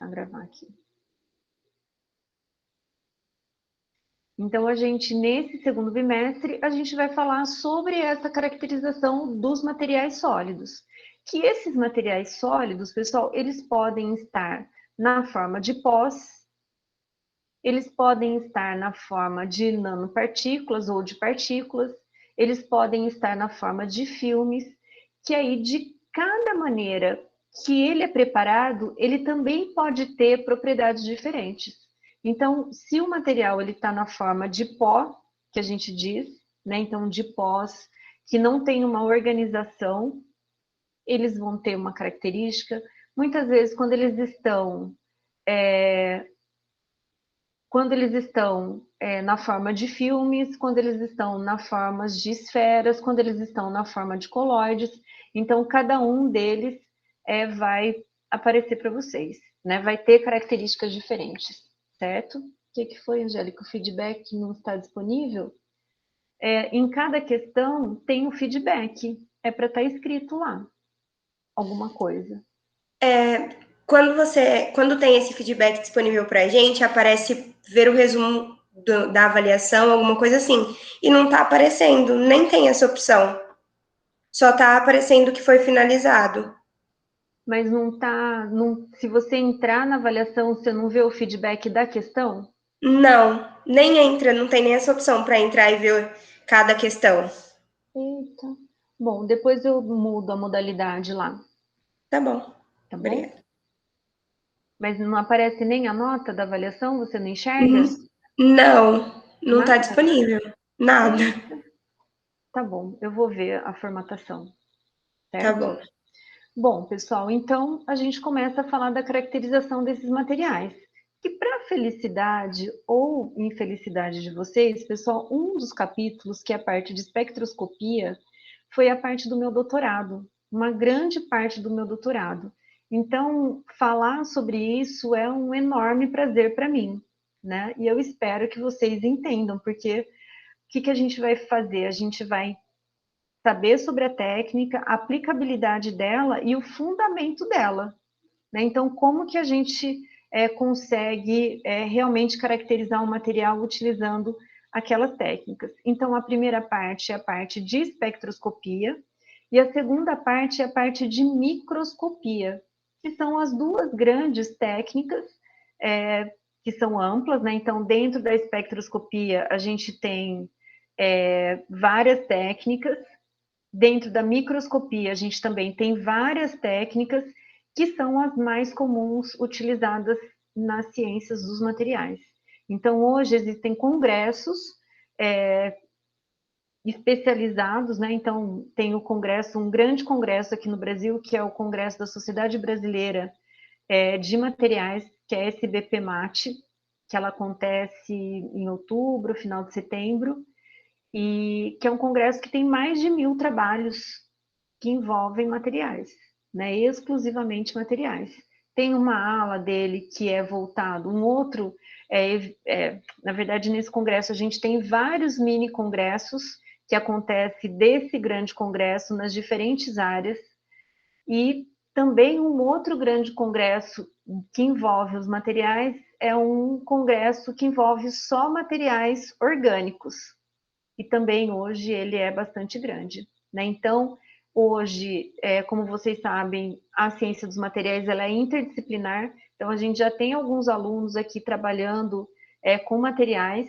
começar a gravar aqui. Então, nesse segundo bimestre, a gente vai falar sobre essa caracterização dos materiais sólidos. Que esses materiais sólidos, pessoal, eles podem estar na forma de pós, eles podem estar na forma de nanopartículas ou de partículas, eles podem estar na forma de filmes, que aí, de cada maneira que ele é preparado, ele também pode ter propriedades diferentes. Então, se o material está na forma de pó, que a gente diz, né? Então, de pós, que não tem uma organização, eles vão ter uma característica. Muitas vezes, quando eles estão na forma de filmes, quando eles estão na forma de esferas, quando eles estão na forma de colóides. Então, cada um deles vai aparecer para vocês, né? Vai ter características diferentes, certo? O que foi, Angélica? O feedback não está disponível? Em cada questão tem o feedback, é para estar escrito lá, alguma coisa. Quando tem esse feedback disponível para a gente, aparece ver o resumo da avaliação, alguma coisa assim. E não está aparecendo, nem tem essa opção. Só está aparecendo que foi finalizado. Mas se você entrar na avaliação, você não vê o feedback da questão? Não, nem entra, não tem nem essa opção para entrar e ver cada questão. Eita. Bom, depois eu mudo a modalidade lá. Tá bom. Tá bom? Obrigada. Mas não aparece nem a nota da avaliação? Você não enxerga? Não está Nada? disponível. Nada. Eita. Tá bom, eu vou ver a formatação. Tá Certo? bom. Bom, pessoal, então a gente começa a falar da caracterização desses materiais. E para a felicidade ou infelicidade de vocês, pessoal, um dos capítulos, que é a parte de espectroscopia, foi a parte do meu doutorado, uma grande parte do meu doutorado. Então, falar sobre isso é um enorme prazer para mim, né? E eu espero que vocês entendam, porque o que a gente vai fazer? A gente vai saber sobre a técnica, a aplicabilidade dela e o fundamento dela, né? Então, como que a gente consegue realmente caracterizar um material utilizando aquelas técnicas? Então, a primeira parte é a parte de espectroscopia e a segunda parte é a parte de microscopia, que são as duas grandes técnicas que são amplas, né? Então, dentro da espectroscopia, a gente tem várias técnicas. Dentro da microscopia, a gente também tem várias técnicas que são as mais comuns utilizadas nas ciências dos materiais. Então, hoje existem congressos especializados, né? Então, tem o congresso, um grande congresso aqui no Brasil, que é o Congresso da Sociedade Brasileira de Materiais, que é a SBPMAT, que ela acontece em outubro, final de setembro, e que é um congresso que tem mais de 1000 trabalhos que envolvem materiais, né? Exclusivamente materiais. Tem uma ala dele que é voltado, um outro, na verdade, nesse congresso a gente tem vários mini congressos que acontece desse grande congresso nas diferentes áreas, e também um outro grande congresso que envolve os materiais é um congresso que envolve só materiais orgânicos, e também hoje ele é bastante grande, né? Então, hoje, como vocês sabem, a ciência dos materiais ela é interdisciplinar, então a gente já tem alguns alunos aqui trabalhando com materiais,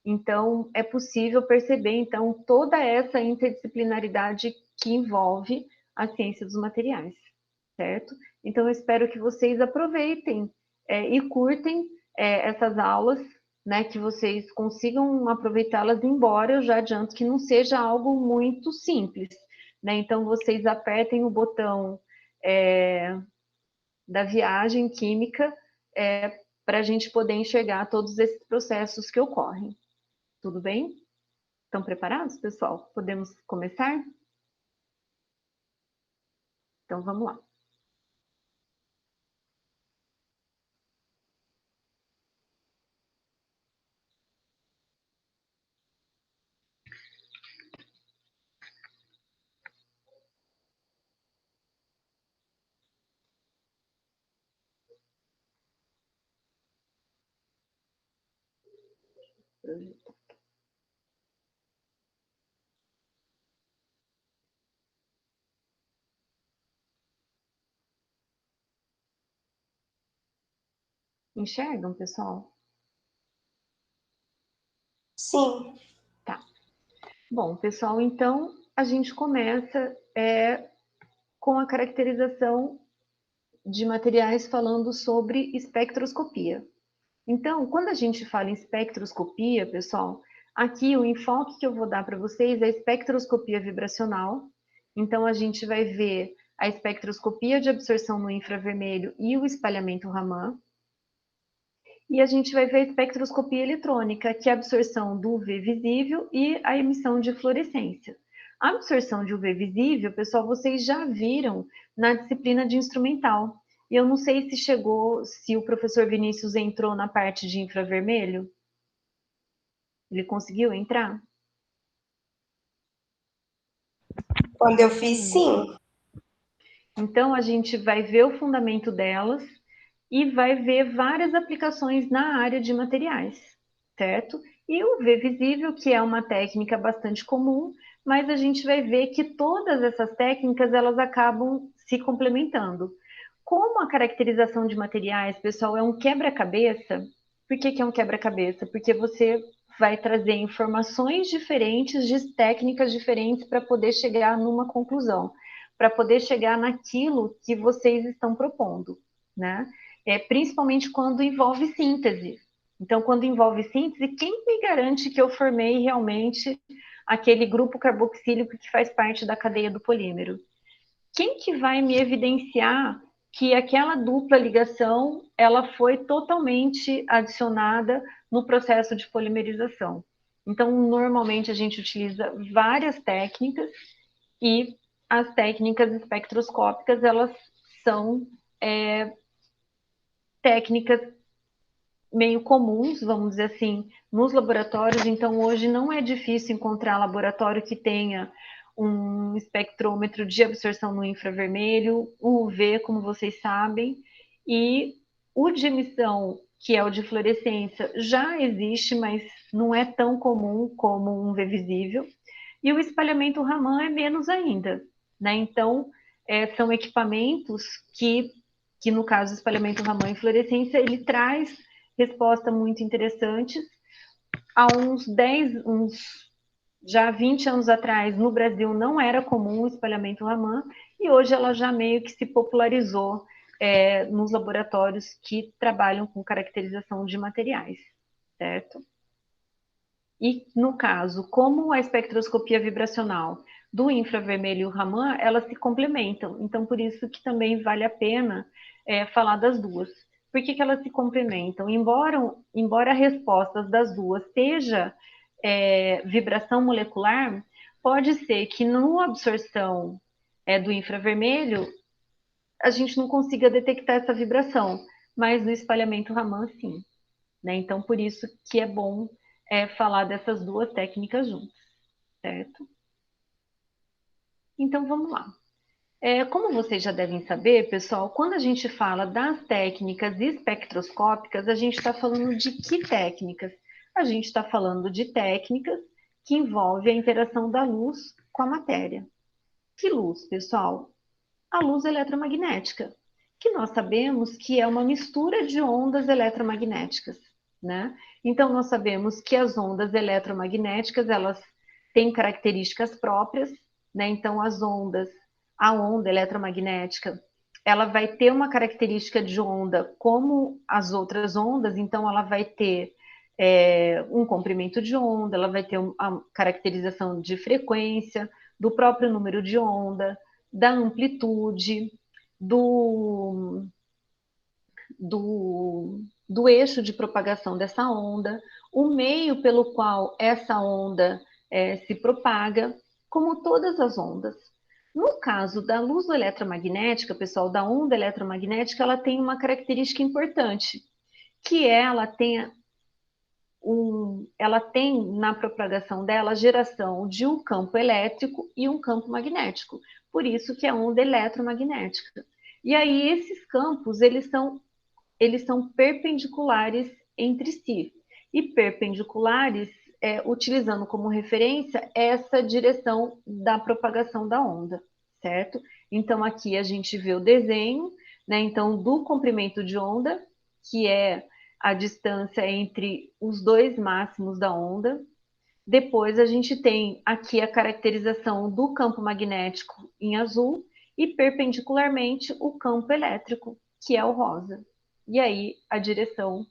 então é possível perceber então toda essa interdisciplinaridade que envolve a ciência dos materiais, certo? Então eu espero que vocês aproveitem e curtem essas aulas, né, que vocês consigam aproveitá-las, embora eu já adianto que não seja algo muito simples, né? Então vocês apertem o botão da viagem química para a gente poder enxergar todos esses processos que ocorrem. Tudo bem? Estão preparados, pessoal? Podemos começar? Então vamos lá. Enxergam, pessoal? Sim. Tá. Bom, pessoal, então a gente começa com a caracterização de materiais falando sobre espectroscopia. Então, quando a gente fala em espectroscopia, pessoal, aqui o enfoque que eu vou dar para vocês é a espectroscopia vibracional. Então, a gente vai ver a espectroscopia de absorção no infravermelho e o espalhamento Raman. E a gente vai ver a espectroscopia eletrônica, que é a absorção do UV visível e a emissão de fluorescência. A absorção de UV visível, pessoal, vocês já viram na disciplina de instrumental. E eu não sei se chegou, se o professor Vinícius entrou na parte de infravermelho. Ele conseguiu entrar? Quando eu fiz, sim. Então, a gente vai ver o fundamento delas e vai ver várias aplicações na área de materiais, certo? E o V visível, que é uma técnica bastante comum, mas a gente vai ver que todas essas técnicas, elas acabam se complementando. Como a caracterização de materiais, pessoal, é um quebra-cabeça. Por que é um quebra-cabeça? Porque você vai trazer informações diferentes, de técnicas diferentes para poder chegar numa conclusão, para poder chegar naquilo que vocês estão propondo, né? Principalmente quando envolve síntese. Então, quando envolve síntese, quem me garante que eu formei realmente aquele grupo carboxílico que faz parte da cadeia do polímero? Quem que vai me evidenciar que aquela dupla ligação ela foi totalmente adicionada no processo de polimerização? Então, normalmente a gente utiliza várias técnicas e as técnicas espectroscópicas, elas são técnicas meio comuns, vamos dizer assim, nos laboratórios. Então, hoje não é difícil encontrar laboratório que tenha um espectrômetro de absorção no infravermelho, o UV, como vocês sabem, e o de emissão, que é o de fluorescência, já existe, mas não é tão comum como um V visível, e o espalhamento Raman é menos ainda, né? Então, são equipamentos que no caso do espalhamento Raman e fluorescência, ele traz resposta muito interessantes. Há já 20 anos atrás, no Brasil não era comum o espalhamento Raman, e hoje ela já meio que se popularizou nos laboratórios que trabalham com caracterização de materiais, certo? E, no caso, como a espectroscopia vibracional do infravermelho e o Raman, elas se complementam. Então, por isso que também vale a pena falar das duas. Por que elas se complementam? Embora a resposta das duas seja vibração molecular, pode ser que na absorção do infravermelho a gente não consiga detectar essa vibração, mas no espalhamento Raman, sim. Né? Então, por isso que é bom falar dessas duas técnicas juntas, certo? Então, vamos lá. Como vocês já devem saber, pessoal, quando a gente fala das técnicas espectroscópicas, a gente está falando de que técnicas? A gente está falando de técnicas que envolvem a interação da luz com a matéria. Que luz, pessoal? A luz eletromagnética, que nós sabemos que é uma mistura de ondas eletromagnéticas, né? Então, nós sabemos que as ondas eletromagnéticas, elas têm características próprias, né? Então, a onda eletromagnética, ela vai ter uma característica de onda como as outras ondas, então ela vai ter um comprimento de onda, ela vai ter a caracterização de frequência, do próprio número de onda, da amplitude, do, do eixo de propagação dessa onda, o meio pelo qual essa onda se propaga, como todas as ondas. No caso da luz eletromagnética, pessoal, da onda eletromagnética, ela tem uma característica importante, que é ela tem na propagação dela a geração de um campo elétrico e um campo magnético. Por isso que é onda eletromagnética. E aí esses campos, eles são perpendiculares entre si. e perpendiculares, utilizando como referência essa direção da propagação da onda, certo? Então, aqui a gente vê o desenho, né? Então, do comprimento de onda, que é a distância entre os dois máximos da onda. Depois, a gente tem aqui a caracterização do campo magnético em azul e, perpendicularmente, o campo elétrico, que é o rosa. E aí, a direção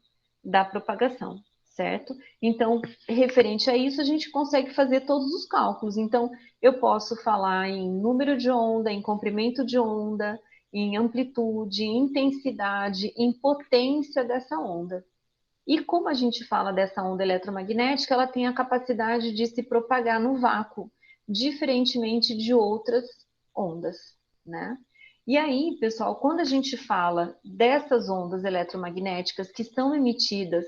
da propagação, certo? Então, referente a isso, a gente consegue fazer todos os cálculos. Então, eu posso falar em número de onda, em comprimento de onda, em amplitude, em intensidade, em potência dessa onda. E como a gente fala dessa onda eletromagnética, ela tem a capacidade de se propagar no vácuo, diferentemente de outras ondas, né? E aí, pessoal, quando a gente fala dessas ondas eletromagnéticas que são emitidas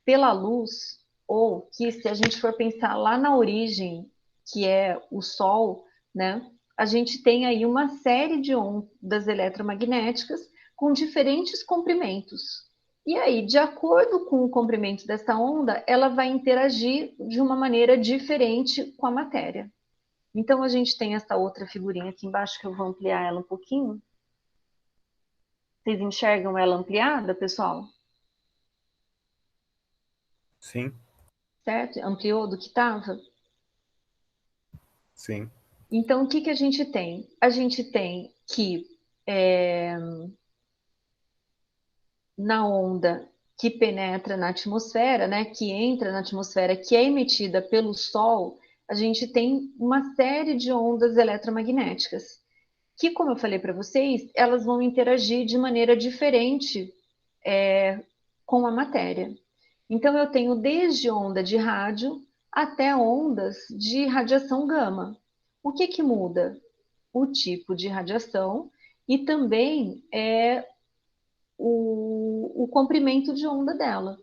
pela luz, ou que se a gente for pensar lá na origem, que é o Sol, né? A gente tem aí uma série de ondas eletromagnéticas com diferentes comprimentos. E aí, de acordo com o comprimento dessa onda, ela vai interagir de uma maneira diferente com a matéria. Então, a gente tem essa outra figurinha aqui embaixo, que eu vou ampliar ela um pouquinho. Vocês enxergam ela ampliada, pessoal? Sim. Certo? Ampliou do que estava? Sim. Então, o que, que a gente tem? A gente tem que na onda que penetra na atmosfera, né, que entra na atmosfera, que é emitida pelo Sol, a gente tem uma série de ondas eletromagnéticas, que, como eu falei para vocês, elas vão interagir de maneira diferente com a matéria. Então, eu tenho desde onda de rádio até ondas de radiação gama. O que, que muda? O tipo de radiação e também o comprimento de onda dela.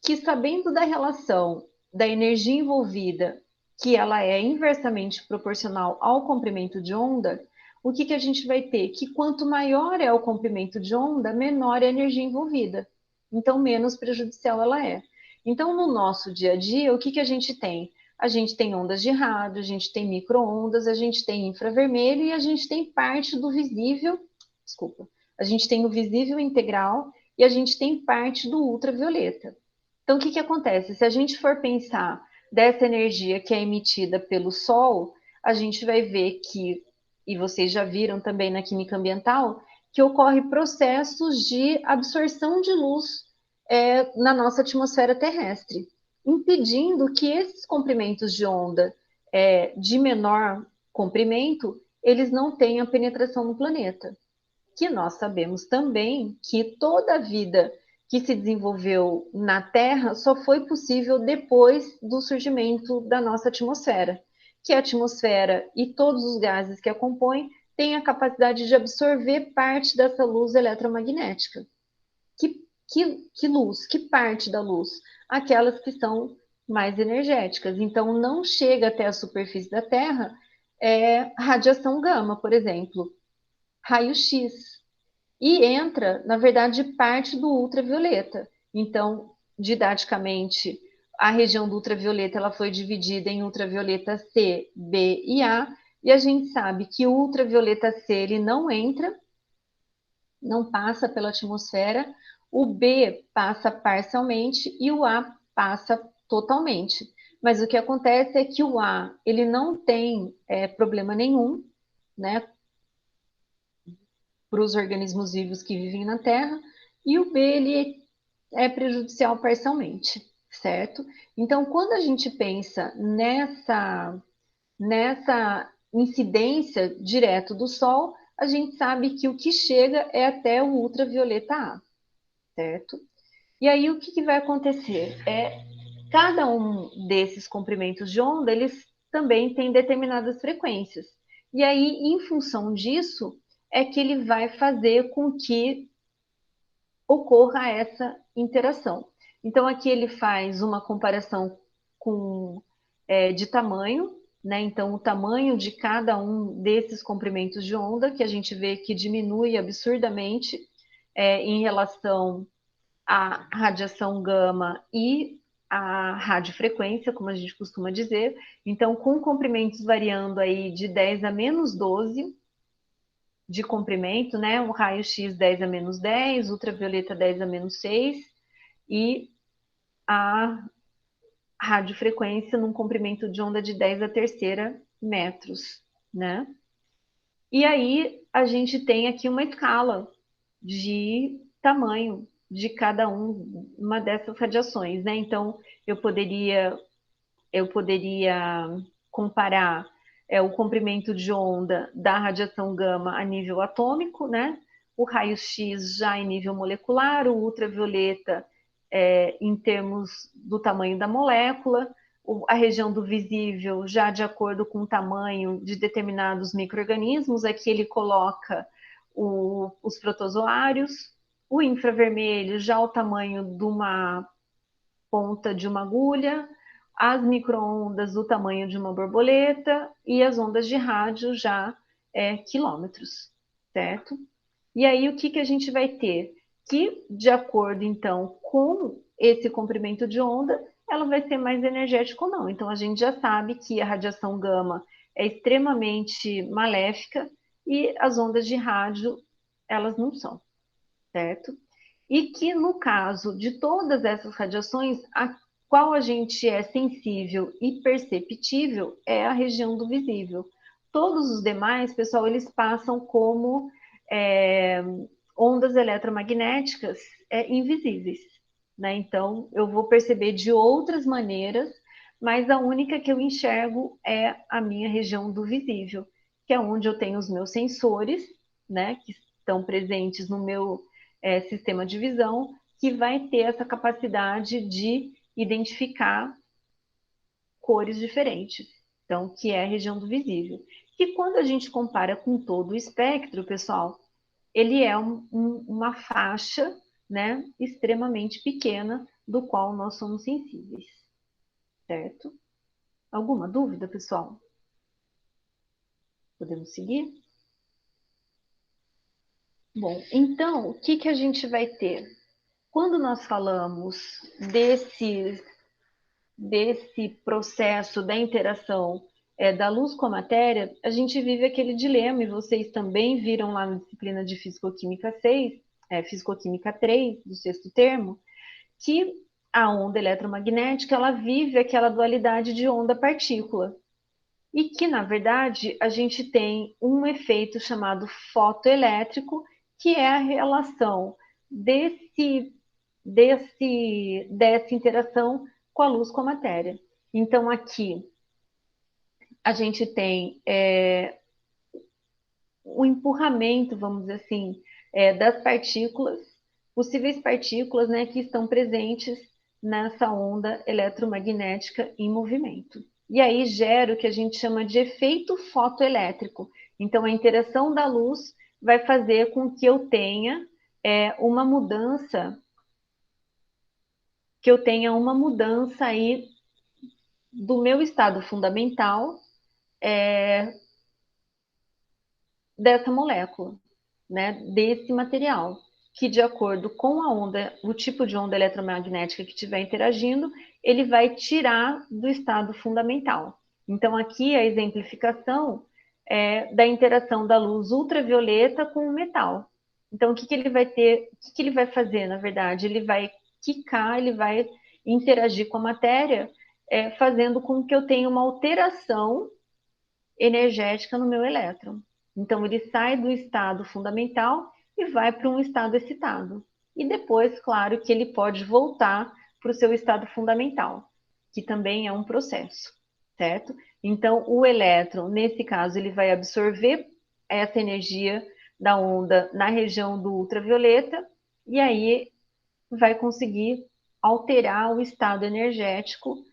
Que sabendo da relação da energia envolvida, que ela é inversamente proporcional ao comprimento de onda, o que, que a gente vai ter? Que quanto maior é o comprimento de onda, menor é a energia envolvida. Então, menos prejudicial ela é. Então, no nosso dia a dia, o que, que a gente tem? A gente tem ondas de rádio, a gente tem micro-ondas, a gente tem infravermelho e a gente tem parte do visível, desculpa, a gente tem o visível integral e a gente tem parte do ultravioleta. Então, o que, que acontece? Se a gente for pensar dessa energia que é emitida pelo Sol, a gente vai ver que, e vocês já viram também na química ambiental, que ocorre processos de absorção de luz na nossa atmosfera terrestre, impedindo que esses comprimentos de onda de menor comprimento, eles não tenham penetração no planeta. Que nós sabemos também que toda a vida que se desenvolveu na Terra só foi possível depois do surgimento da nossa atmosfera, que a atmosfera e todos os gases que a compõem têm a capacidade de absorver parte dessa luz eletromagnética. Que luz? Que parte da luz? Aquelas que são mais energéticas. Então, não chega até a superfície da Terra radiação gama, por exemplo, raio-x, e entra, na verdade, parte do ultravioleta. Então, didaticamente, a região do ultravioleta ela foi dividida em ultravioleta C, B e A, e a gente sabe que o ultravioleta C ele não entra, não passa pela atmosfera, o B passa parcialmente e o A passa totalmente. Mas o que acontece é que o A ele não tem problema nenhum, né, para os organismos vivos que vivem na Terra, e o B ele é prejudicial parcialmente, certo? Então, quando a gente pensa nessa incidência direto do Sol, a gente sabe que o que chega é até o ultravioleta A, certo? E aí o que vai acontecer? Cada um desses comprimentos de onda, eles também têm determinadas frequências. E aí, em função disso, é que ele vai fazer com que ocorra essa interação. Então, aqui ele faz uma comparação de tamanho, né? Então, o tamanho de cada um desses comprimentos de onda, que a gente vê que diminui absurdamente em relação à radiação gama e a radiofrequência, como a gente costuma dizer. Então, com comprimentos variando aí de 10 a menos 12 de comprimento, né? Um raio-x 10 a menos 10, ultravioleta 10 a menos 6 e a radiofrequência num comprimento de onda de 10 a terceira metros, né? E aí a gente tem aqui uma escala de tamanho de cada uma dessas radiações, né? Então eu poderia comparar o comprimento de onda da radiação gama a nível atômico, né? O raio-x já em nível molecular, o ultravioleta em termos do tamanho da molécula, a região do visível já de acordo com o tamanho de determinados micro-organismos, aqui ele coloca os protozoários, o infravermelho já o tamanho de uma ponta de uma agulha, as microondas do tamanho de uma borboleta e as ondas de rádio já quilômetros, certo? E aí o que a gente vai ter? Que, de acordo, então, com esse comprimento de onda, ela vai ser mais energética ou não. Então, a gente já sabe que a radiação gama é extremamente maléfica e as ondas de rádio, elas não são, certo? E que, no caso de todas essas radiações, a qual a gente é sensível e perceptível é a região do visível. Todos os demais, pessoal, eles passam como ondas eletromagnéticas invisíveis, né? Então, eu vou perceber de outras maneiras, mas a única que eu enxergo é a minha região do visível, que é onde eu tenho os meus sensores, né? Que estão presentes no meu sistema de visão, que vai ter essa capacidade de identificar cores diferentes, então, que é a região do visível. E quando a gente compara com todo o espectro, pessoal, ele é uma faixa, né, extremamente pequena, do qual nós somos sensíveis, certo? Alguma dúvida, pessoal? Podemos seguir? Bom, então, o que a gente vai ter? Quando nós falamos desse processo da interação da luz com a matéria, a gente vive aquele dilema, e vocês também viram lá na disciplina de Fisicoquímica 6, Fisicoquímica 3, do sexto termo, que a onda eletromagnética ela vive aquela dualidade de onda-partícula. E que, na verdade, a gente tem um efeito chamado fotoelétrico, que é a relação dessa interação com a luz com a matéria. Então, aqui a gente tem o empurramento, vamos dizer assim, das partículas, possíveis partículas, né, que estão presentes nessa onda eletromagnética em movimento. E aí gera o que a gente chama de efeito fotoelétrico. Então, a interação da luz vai fazer com que eu tenha uma mudança, aí do meu estado fundamental dessa molécula, né, desse material, que de acordo com a onda, o tipo de onda eletromagnética que estiver interagindo, ele vai tirar do estado fundamental. Então, aqui a exemplificação da interação da luz ultravioleta com o metal. Então, o que ele vai ter, o que ele vai fazer, na verdade? Ele vai quicar, ele vai interagir com a matéria, fazendo com que eu tenha uma alteração energética no meu elétron. Então, ele sai do estado fundamental e vai para um estado excitado. E depois, claro, que ele pode voltar para o seu estado fundamental, que também é um processo, certo? Então, o elétron, nesse caso, ele vai absorver essa energia da onda na região do ultravioleta e aí vai conseguir alterar o estado energético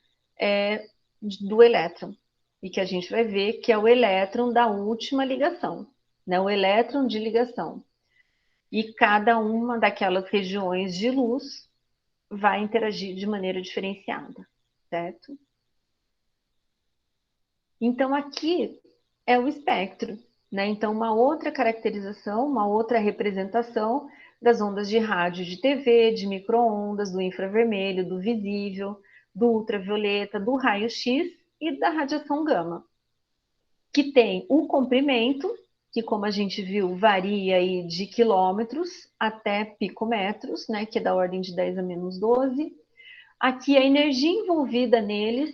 do elétron. E que a gente vai ver que é o elétron da última ligação, né? O elétron de ligação. E cada uma daquelas regiões de luz vai interagir de maneira diferenciada, certo? Então, aqui é o espectro, né? Então, uma outra caracterização, uma outra representação das ondas de rádio de TV, de micro-ondas, do infravermelho, do visível, do ultravioleta, do raio-x e da radiação gama, que tem o comprimento, que como a gente viu, varia aí de quilômetros até picometros, né, que é da ordem de 10 a menos 12. Aqui a energia envolvida neles,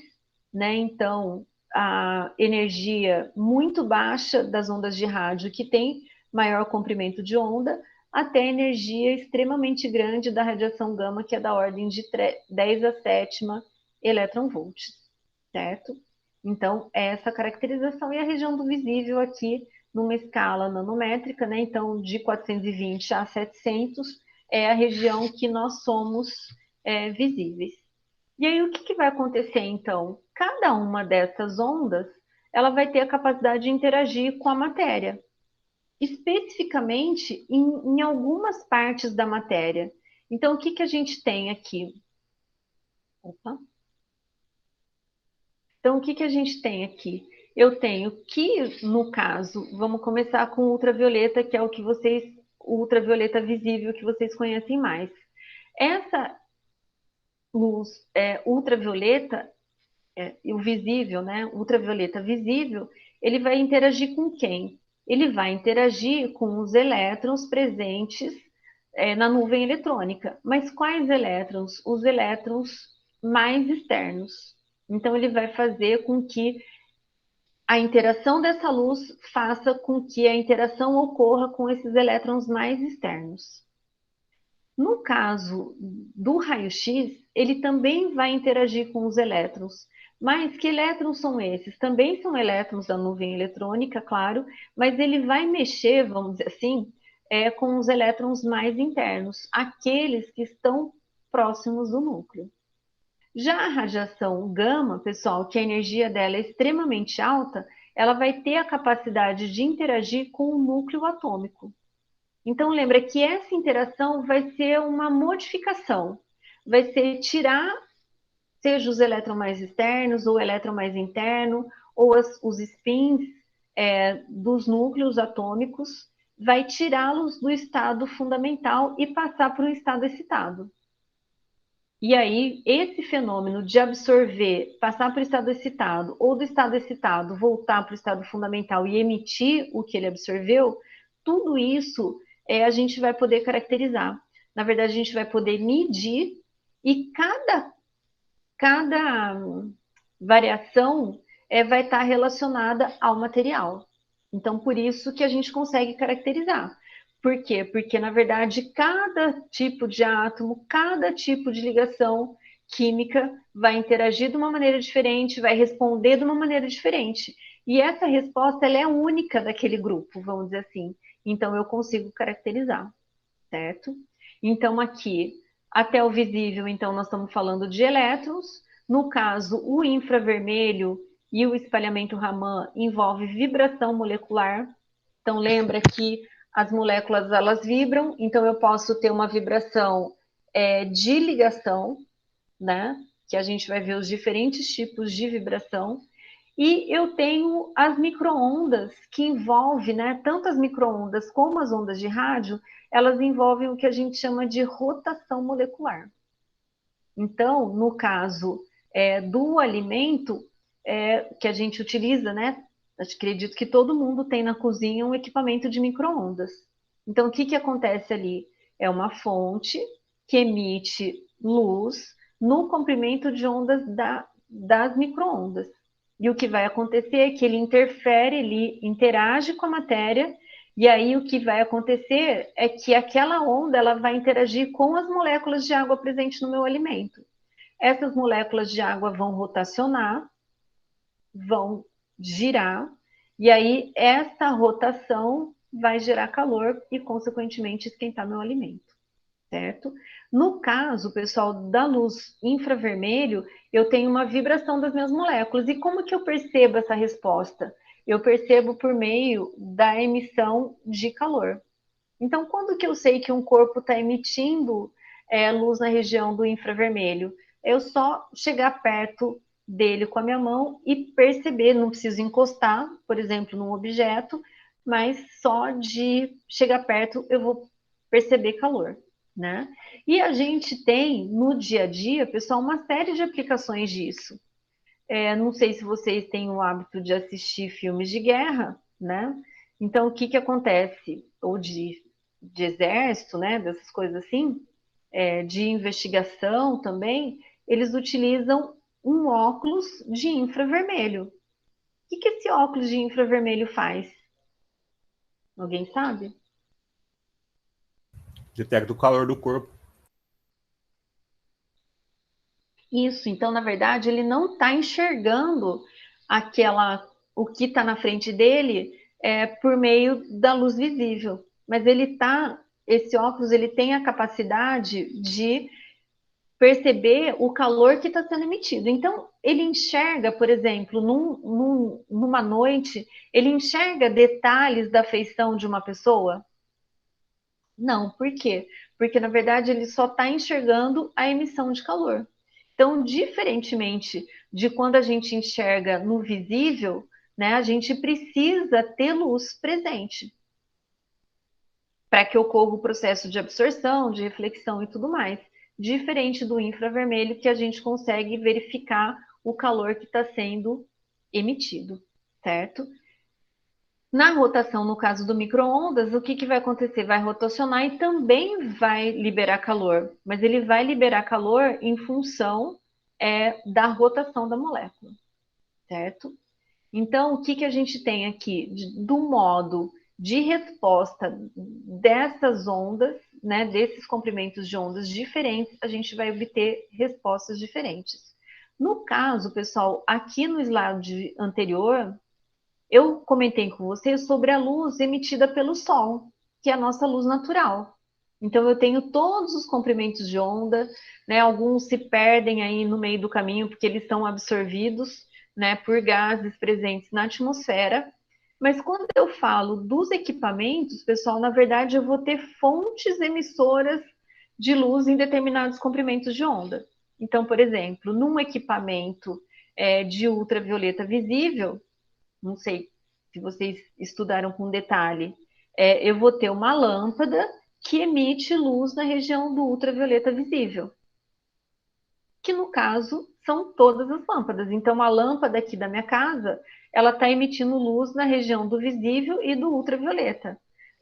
né, então a energia muito baixa das ondas de rádio, que tem maior comprimento de onda, até a energia extremamente grande da radiação gama, que é da ordem de 10 a sétima eletronvolts, certo? Então, essa caracterização e a região do visível aqui, numa escala nanométrica, né? Então, de 420 a 700 é a região que nós somos visíveis. E aí, o que vai acontecer, então? Cada uma dessas ondas, ela vai ter a capacidade de interagir com a matéria, especificamente em algumas partes da matéria. Então, o que a gente tem aqui? Opa. Então, o que a gente tem aqui? Eu tenho que, no caso, vamos começar com ultravioleta, que é o que vocês, o ultravioleta visível que vocês conhecem mais. Essa luz ultravioleta, o visível, né? Ultravioleta visível, ele vai interagir com quem? Ele vai interagir com os elétrons presentes na nuvem eletrônica. Mas quais elétrons? Os elétrons mais externos. Então, ele vai fazer com que a interação dessa luz faça com que a interação ocorra com esses elétrons mais externos. No caso do raio-x, ele também vai interagir com os elétrons. Mas que elétrons são esses? Também são elétrons da nuvem eletrônica, claro, mas ele vai mexer, vamos dizer assim, com os elétrons mais internos, aqueles que estão próximos do núcleo. Já a radiação gama, pessoal, que a energia dela é extremamente alta, ela vai ter a capacidade de interagir com o núcleo atômico. Então, lembra que essa interação vai ser uma modificação, vai ser tirar, seja os elétrons mais externos, ou o elétron mais interno, ou os spins dos núcleos atômicos, vai tirá-los do estado fundamental e passar para o estado excitado. E aí, esse fenômeno de absorver, passar para o estado excitado, ou do estado excitado voltar para o estado fundamental e emitir o que ele absorveu, tudo isso a gente vai poder caracterizar. Na verdade, a gente vai poder medir e cada variação vai estar relacionada ao material. Então, por isso que a gente consegue caracterizar. Por quê? Porque, na verdade, cada tipo de átomo, cada tipo de ligação química vai interagir de uma maneira diferente, vai responder de uma maneira diferente. E essa resposta ela é única daquele grupo, vamos dizer assim. Então, eu consigo caracterizar, certo? Então, aqui, até o visível, então, nós estamos falando de elétrons. No caso, o infravermelho e o espalhamento Raman envolve vibração molecular. Então, lembra que as moléculas, elas vibram, então eu posso ter uma vibração de ligação, né? Que a gente vai ver os diferentes tipos de vibração. E eu tenho as microondas, que envolve, né, tanto as microondas como as ondas de rádio, elas envolvem o que a gente chama de rotação molecular. Então, no caso do alimento que a gente utiliza, né, acredito que todo mundo tem na cozinha um equipamento de microondas. Então, o que acontece ali? É uma fonte que emite luz no comprimento de ondas das microondas. E o que vai acontecer é que ele interfere, ele interage com a matéria, e aí o que vai acontecer é que aquela onda ela vai interagir com as moléculas de água presentes no meu alimento. Essas moléculas de água vão rotacionar, vão girar, e aí essa rotação vai gerar calor e, consequentemente, esquentar meu alimento, certo? No caso, pessoal, da luz infravermelho, eu tenho uma vibração das minhas moléculas. E como que eu percebo essa resposta? Eu percebo por meio da emissão de calor. Então, quando que eu sei que um corpo está emitindo luz na região do infravermelho? Eu só chegar perto dele com a minha mão e perceber, não preciso encostar, por exemplo, num objeto, mas só de chegar perto eu vou perceber calor. né? E a gente tem, no dia a dia, pessoal, uma série de aplicações disso. Não sei se vocês têm o hábito de assistir filmes de guerra, né? Então, o que que acontece? Ou de exército, né? Dessas coisas assim, de investigação também, eles utilizam um óculos de infravermelho. O que que esse óculos de infravermelho faz? Alguém sabe? Detecta o calor do corpo. Isso, então, na verdade, ele não está enxergando o que está na frente dele por meio da luz visível. Mas esse óculos ele tem a capacidade de perceber o calor que está sendo emitido. Então, ele enxerga, por exemplo, numa noite, ele enxerga detalhes da feição de uma pessoa? Não, por quê? Porque, na verdade, ele só está enxergando a emissão de calor. Então, diferentemente de quando a gente enxerga no visível, né, a gente precisa ter luz presente para que ocorra o processo de absorção, de reflexão e tudo mais. Diferente do infravermelho, que a gente consegue verificar o calor que está sendo emitido, certo? Na rotação, no caso do micro-ondas, o que, que vai acontecer? Vai rotacionar e também vai liberar calor, mas ele vai liberar calor em função da rotação da molécula, certo? Então, o que, que a gente tem aqui? Do modo de resposta dessas ondas, né, desses comprimentos de ondas diferentes, a gente vai obter respostas diferentes. No caso, pessoal, aqui no slide anterior, eu comentei com você sobre a luz emitida pelo Sol, que é a nossa luz natural. Então, eu tenho todos os comprimentos de onda, né? Alguns se perdem aí no meio do caminho, porque eles são absorvidos, né, por gases presentes na atmosfera. Mas quando eu falo dos equipamentos, pessoal, na verdade, eu vou ter fontes emissoras de luz em determinados comprimentos de onda. Então, por exemplo, num equipamento de ultravioleta visível, não sei se vocês estudaram com detalhe, eu vou ter uma lâmpada que emite luz na região do ultravioleta visível, que no caso são todas as lâmpadas. Então, a lâmpada aqui da minha casa, ela está emitindo luz na região do visível e do ultravioleta.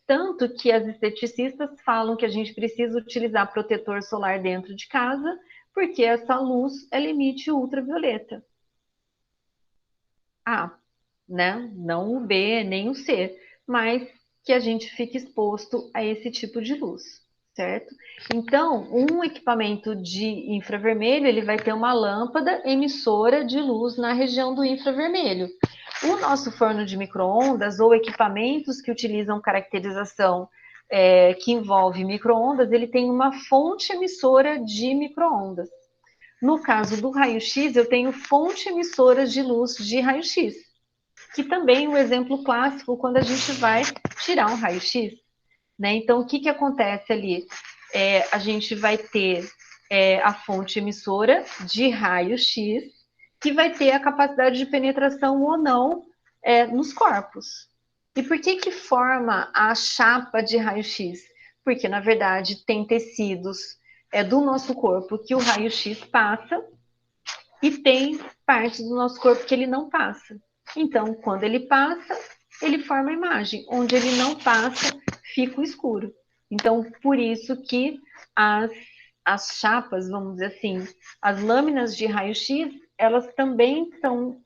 Tanto que as esteticistas falam que a gente precisa utilizar protetor solar dentro de casa, porque essa luz, ela emite ultravioleta. Né? Não o B, nem o C, mas que a gente fique exposto a esse tipo de luz, certo? Então, um equipamento de infravermelho, ele vai ter uma lâmpada emissora de luz na região do infravermelho. O nosso forno de micro-ondas ou equipamentos que utilizam caracterização que envolve micro-ondas, ele tem uma fonte emissora de micro-ondas. No caso do raio-x, eu tenho fonte emissora de luz de raio-x, que também é um exemplo clássico quando a gente vai tirar um raio-x, né? Então, o que, que acontece ali? A gente vai ter a fonte emissora de raio-x, que vai ter a capacidade de penetração ou não nos corpos. E por que que forma a chapa de raio-x? Porque, na verdade, tem tecidos do nosso corpo que o raio-x passa e tem partes do nosso corpo que ele não passa. Então, quando ele passa, ele forma a imagem. Onde ele não passa, fica o escuro. Então, por isso que as chapas, vamos dizer assim, as lâminas de raio-x, elas também são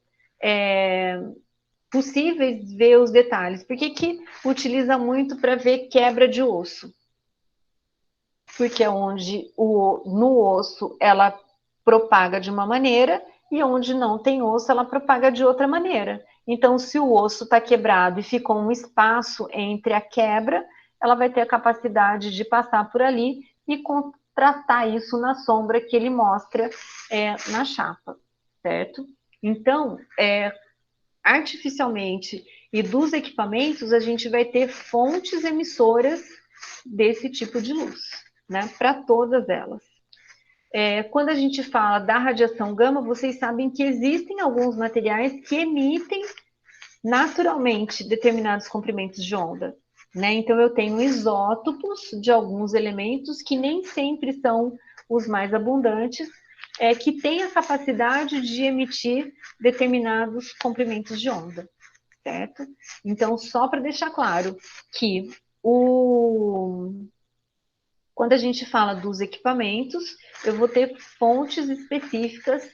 possíveis ver os detalhes. Por que que utiliza muito para ver quebra de osso? Porque é onde no osso ela propaga de uma maneira e onde não tem osso ela propaga de outra maneira. Então, se o osso está quebrado e ficou um espaço entre a quebra, ela vai ter a capacidade de passar por ali e contrastar isso na sombra que ele mostra na chapa, certo? Então, artificialmente e dos equipamentos, a gente vai ter fontes emissoras desse tipo de luz, né? Para todas elas. Quando a gente fala da radiação gama, vocês sabem que existem alguns materiais que emitem naturalmente determinados comprimentos de onda, né? Então, eu tenho isótopos de alguns elementos que nem sempre são os mais abundantes, que têm a capacidade de emitir determinados comprimentos de onda, certo? Então, só para deixar claro que quando a gente fala dos equipamentos, eu vou ter fontes específicas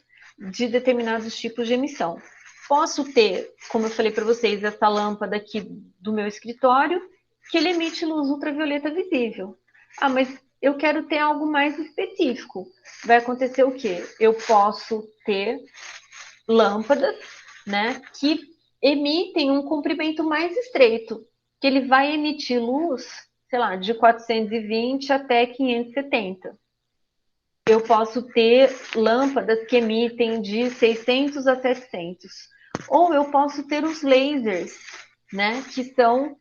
de determinados tipos de emissão. Posso ter, como eu falei para vocês, essa lâmpada aqui do meu escritório, que ele emite luz ultravioleta visível. Ah, mas eu quero ter algo mais específico. Vai acontecer o quê? Eu posso ter lâmpadas, né, que emitem um comprimento mais estreito, que ele vai emitir luz, sei lá, de 420 até 570. Eu posso ter lâmpadas que emitem de 600 a 700. Ou eu posso ter os lasers, né, que são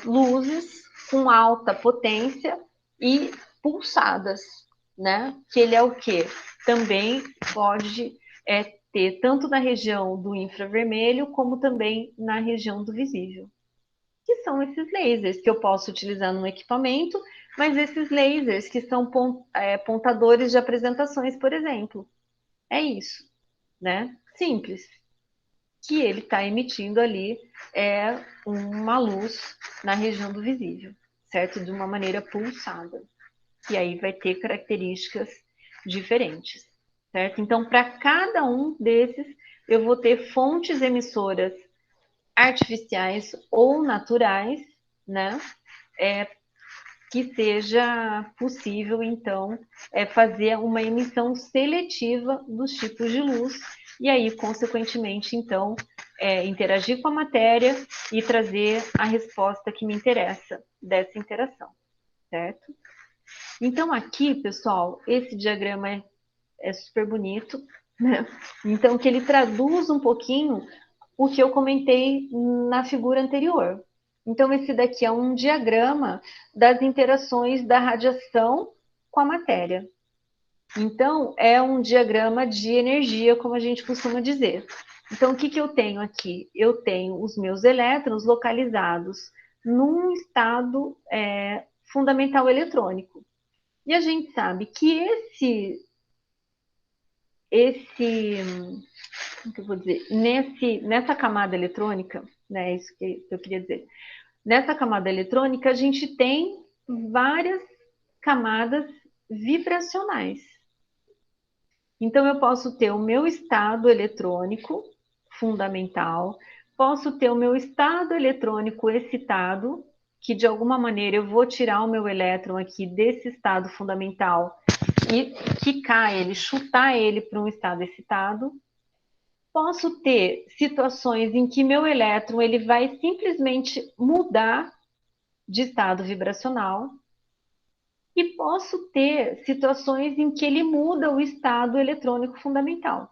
luzes com alta potência e pulsadas, né? Que ele é o quê? Também pode ter tanto na região do infravermelho como também na região do visível. Que são esses lasers que eu posso utilizar no equipamento, mas esses lasers que são pontadores de apresentações, por exemplo. É isso, né? Simples. Que ele está emitindo ali uma luz na região do visível, certo? De uma maneira pulsada. E aí vai ter características diferentes, certo? Então, para cada um desses, eu vou ter fontes emissoras artificiais ou naturais, né? Que seja possível, então, fazer uma emissão seletiva dos tipos de luz e aí, consequentemente, então, interagir com a matéria e trazer a resposta que me interessa dessa interação, certo? Então, aqui, pessoal, esse diagrama é super bonito, né? Então, que ele traduz um pouquinho o que eu comentei na figura anterior. Então, esse daqui é um diagrama das interações da radiação com a matéria. Então, é um diagrama de energia, como a gente costuma dizer. Então, o que, que eu tenho aqui? Eu tenho os meus elétrons localizados num estado fundamental eletrônico. E a gente sabe que como que eu vou dizer, nessa camada eletrônica, né, isso que eu queria dizer, nessa camada eletrônica a gente tem várias camadas vibracionais. Então eu posso ter o meu estado eletrônico fundamental, posso ter o meu estado eletrônico excitado, que de alguma maneira eu vou tirar o meu elétron aqui desse estado fundamental e quicar ele, chutar ele para um estado excitado. Posso ter situações em que meu elétron ele vai simplesmente mudar de estado vibracional e posso ter situações em que ele muda o estado eletrônico fundamental.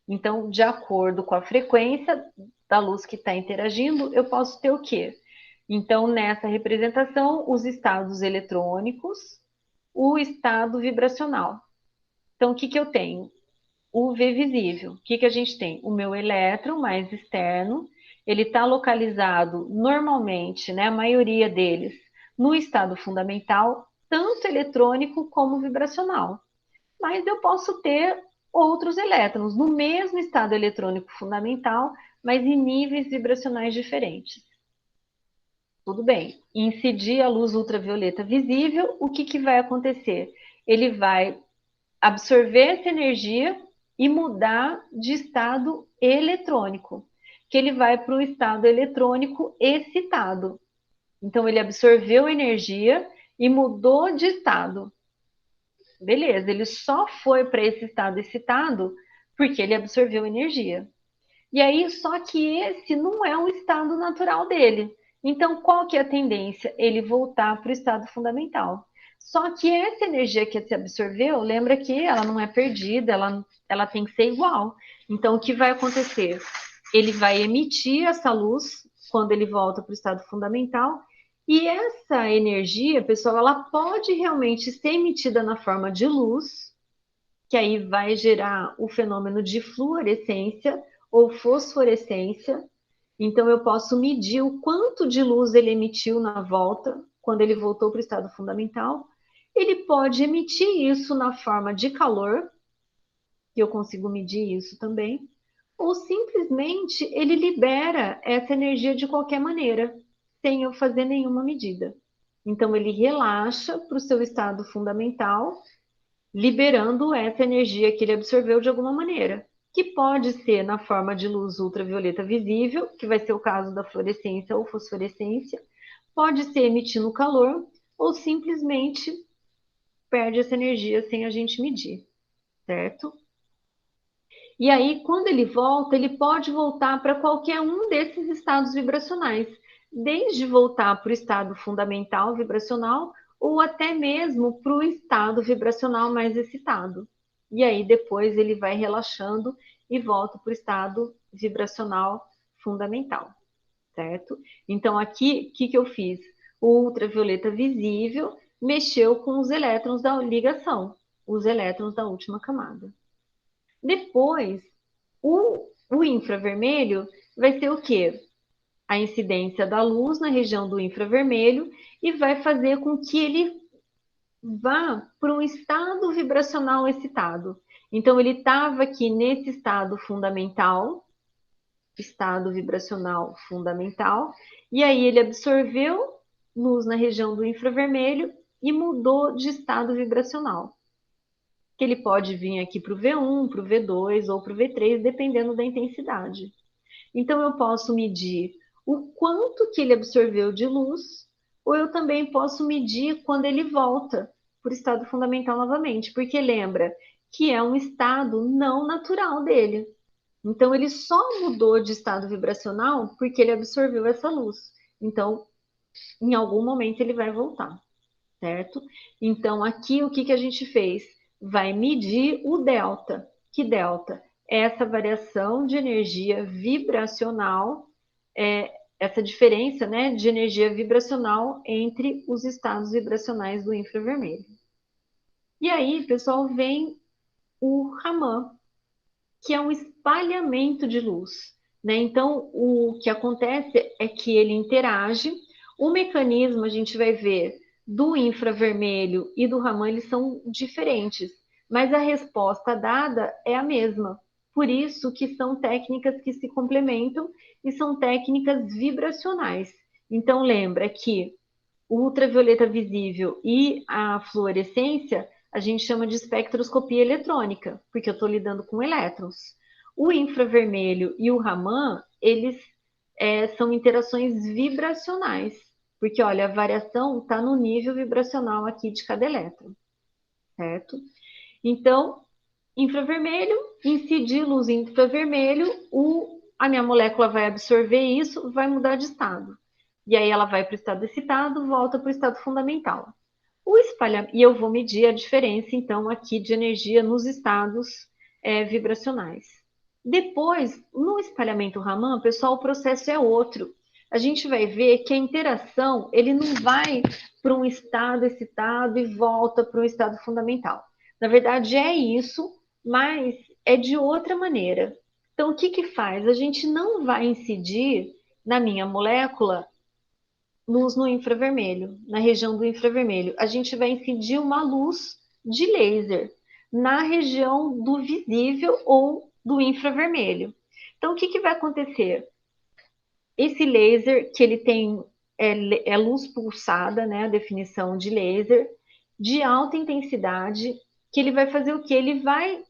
Então, de acordo com a frequência da luz que está interagindo, eu posso ter o quê? Então, nessa representação, os estados eletrônicos, o estado vibracional. Então, o que, que eu tenho? O V visível. O que, que a gente tem? O meu elétron mais externo, ele está localizado normalmente, né, a maioria deles, no estado fundamental, tanto eletrônico como vibracional. Mas eu posso ter outros elétrons no mesmo estado eletrônico fundamental, mas em níveis vibracionais diferentes. Tudo bem. Incidir a luz ultravioleta visível, o que, que vai acontecer? Ele vai absorver essa energia e mudar de estado eletrônico, que ele vai para o estado eletrônico excitado. Então, ele absorveu energia e mudou de estado. Beleza, ele só foi para esse estado excitado porque ele absorveu energia. E aí, só que esse não é o estado natural dele. Então, qual que é a tendência? Ele voltar para o estado fundamental. Só que essa energia que se absorveu, lembra que ela não é perdida, ela tem que ser igual. Então, o que vai acontecer? Ele vai emitir essa luz quando ele volta para o estado fundamental. E essa energia, pessoal, ela pode realmente ser emitida na forma de luz, que aí vai gerar o fenômeno de fluorescência ou fosforescência, Então, eu posso medir o quanto de luz ele emitiu na volta, quando ele voltou para o estado fundamental. Ele pode emitir isso na forma de calor, que eu consigo medir isso também, ou simplesmente ele libera essa energia de qualquer maneira, sem eu fazer nenhuma medida. Então, ele relaxa para o seu estado fundamental, liberando essa energia que ele absorveu de alguma maneira, que pode ser na forma de luz ultravioleta visível, que vai ser o caso da fluorescência ou fosforescência, pode ser emitindo calor, ou simplesmente perde essa energia sem a gente medir, certo? E aí, quando ele volta, ele pode voltar para qualquer um desses estados vibracionais, desde voltar para o estado fundamental vibracional ou até mesmo para o estado vibracional mais excitado. E aí, depois, ele vai relaxando e volta para o estado vibracional fundamental, certo? Então, aqui, o que eu fiz? O ultravioleta visível mexeu com os elétrons da ligação, os elétrons da última camada. Depois, o infravermelho vai ser o quê? A incidência da luz na região do infravermelho e vai fazer com que ele vá para um estado vibracional excitado. Então, ele estava aqui nesse estado vibracional fundamental, e aí ele absorveu luz na região do infravermelho e mudou de estado vibracional. Que ele pode vir aqui para o V1, para o V2 ou para o V3, dependendo da intensidade. Então, eu posso medir o quanto que ele absorveu de luz, ou eu também posso medir quando ele volta para o estado fundamental novamente, porque lembra que é um estado não natural dele. Então, ele só mudou de estado vibracional porque ele absorveu essa luz. Então, em algum momento ele vai voltar, certo? Então, aqui o que a gente fez? Vai medir o delta. Que delta? É essa variação de energia vibracional, essa diferença, né, de energia vibracional entre os estados vibracionais do infravermelho. E aí, pessoal, vem o Raman, que é um espalhamento de luz, né? Então, o que acontece é que ele interage. O mecanismo, a gente vai ver, do infravermelho e do Raman, eles são diferentes, mas a resposta dada é a mesma. Por isso que são técnicas que se complementam e são técnicas vibracionais. Então, lembra que o ultravioleta visível e a fluorescência a gente chama de espectroscopia eletrônica, porque eu estou lidando com elétrons. O infravermelho e o Raman, eles são interações vibracionais, porque olha, a variação está no nível vibracional aqui de cada elétron, certo? Então, infravermelho, incidir luz infravermelho, a minha molécula vai absorver isso, vai mudar de estado. E aí ela vai para o estado excitado, volta para o estado fundamental. E eu vou medir a diferença, então, aqui de energia nos estados vibracionais. Depois, no espalhamento Raman, pessoal, o processo é outro. A gente vai ver que a interação, ele não vai para um estado excitado e volta para um estado fundamental. Na verdade, é isso, mas é de outra maneira. Então, o que faz? A gente não vai incidir na minha molécula luz no infravermelho, na região do infravermelho. A gente vai incidir uma luz de laser na região do visível ou do infravermelho. Então, o que vai acontecer? Esse laser, que ele tem luz pulsada, né, a definição de laser, de alta intensidade, que ele vai fazer o quê? Ele vai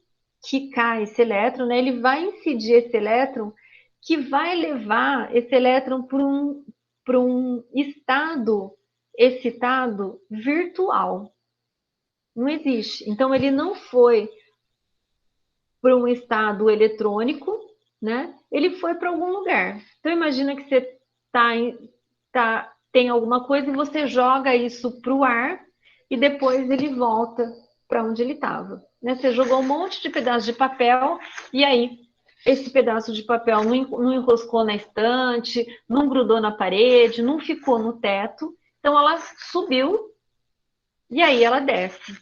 quicar esse elétron, né, ele vai incidir esse elétron, que vai levar esse elétron para um estado excitado virtual. Não existe. Então, ele não foi para um estado eletrônico, né? Ele foi para algum lugar. Então, imagina que você tem alguma coisa e você joga isso para o ar e depois ele volta para onde ele estava. Né? Você jogou um monte de pedaço de papel e aí esse pedaço de papel não enroscou na estante, não grudou na parede, não ficou no teto. Então, ela subiu e aí ela desce.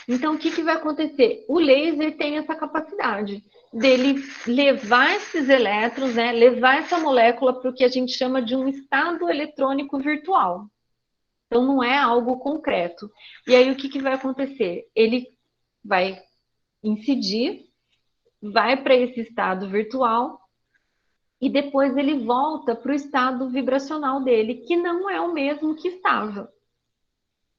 Então, o que, que vai acontecer? O laser tem essa capacidade dele levar esses elétrons, né, levar essa molécula para o que a gente chama de um estado eletrônico virtual. Então, não é algo concreto. E aí, o que, que vai acontecer? Ele vai incidir, vai para esse estado virtual e depois ele volta para o estado vibracional dele, que não é o mesmo que estava.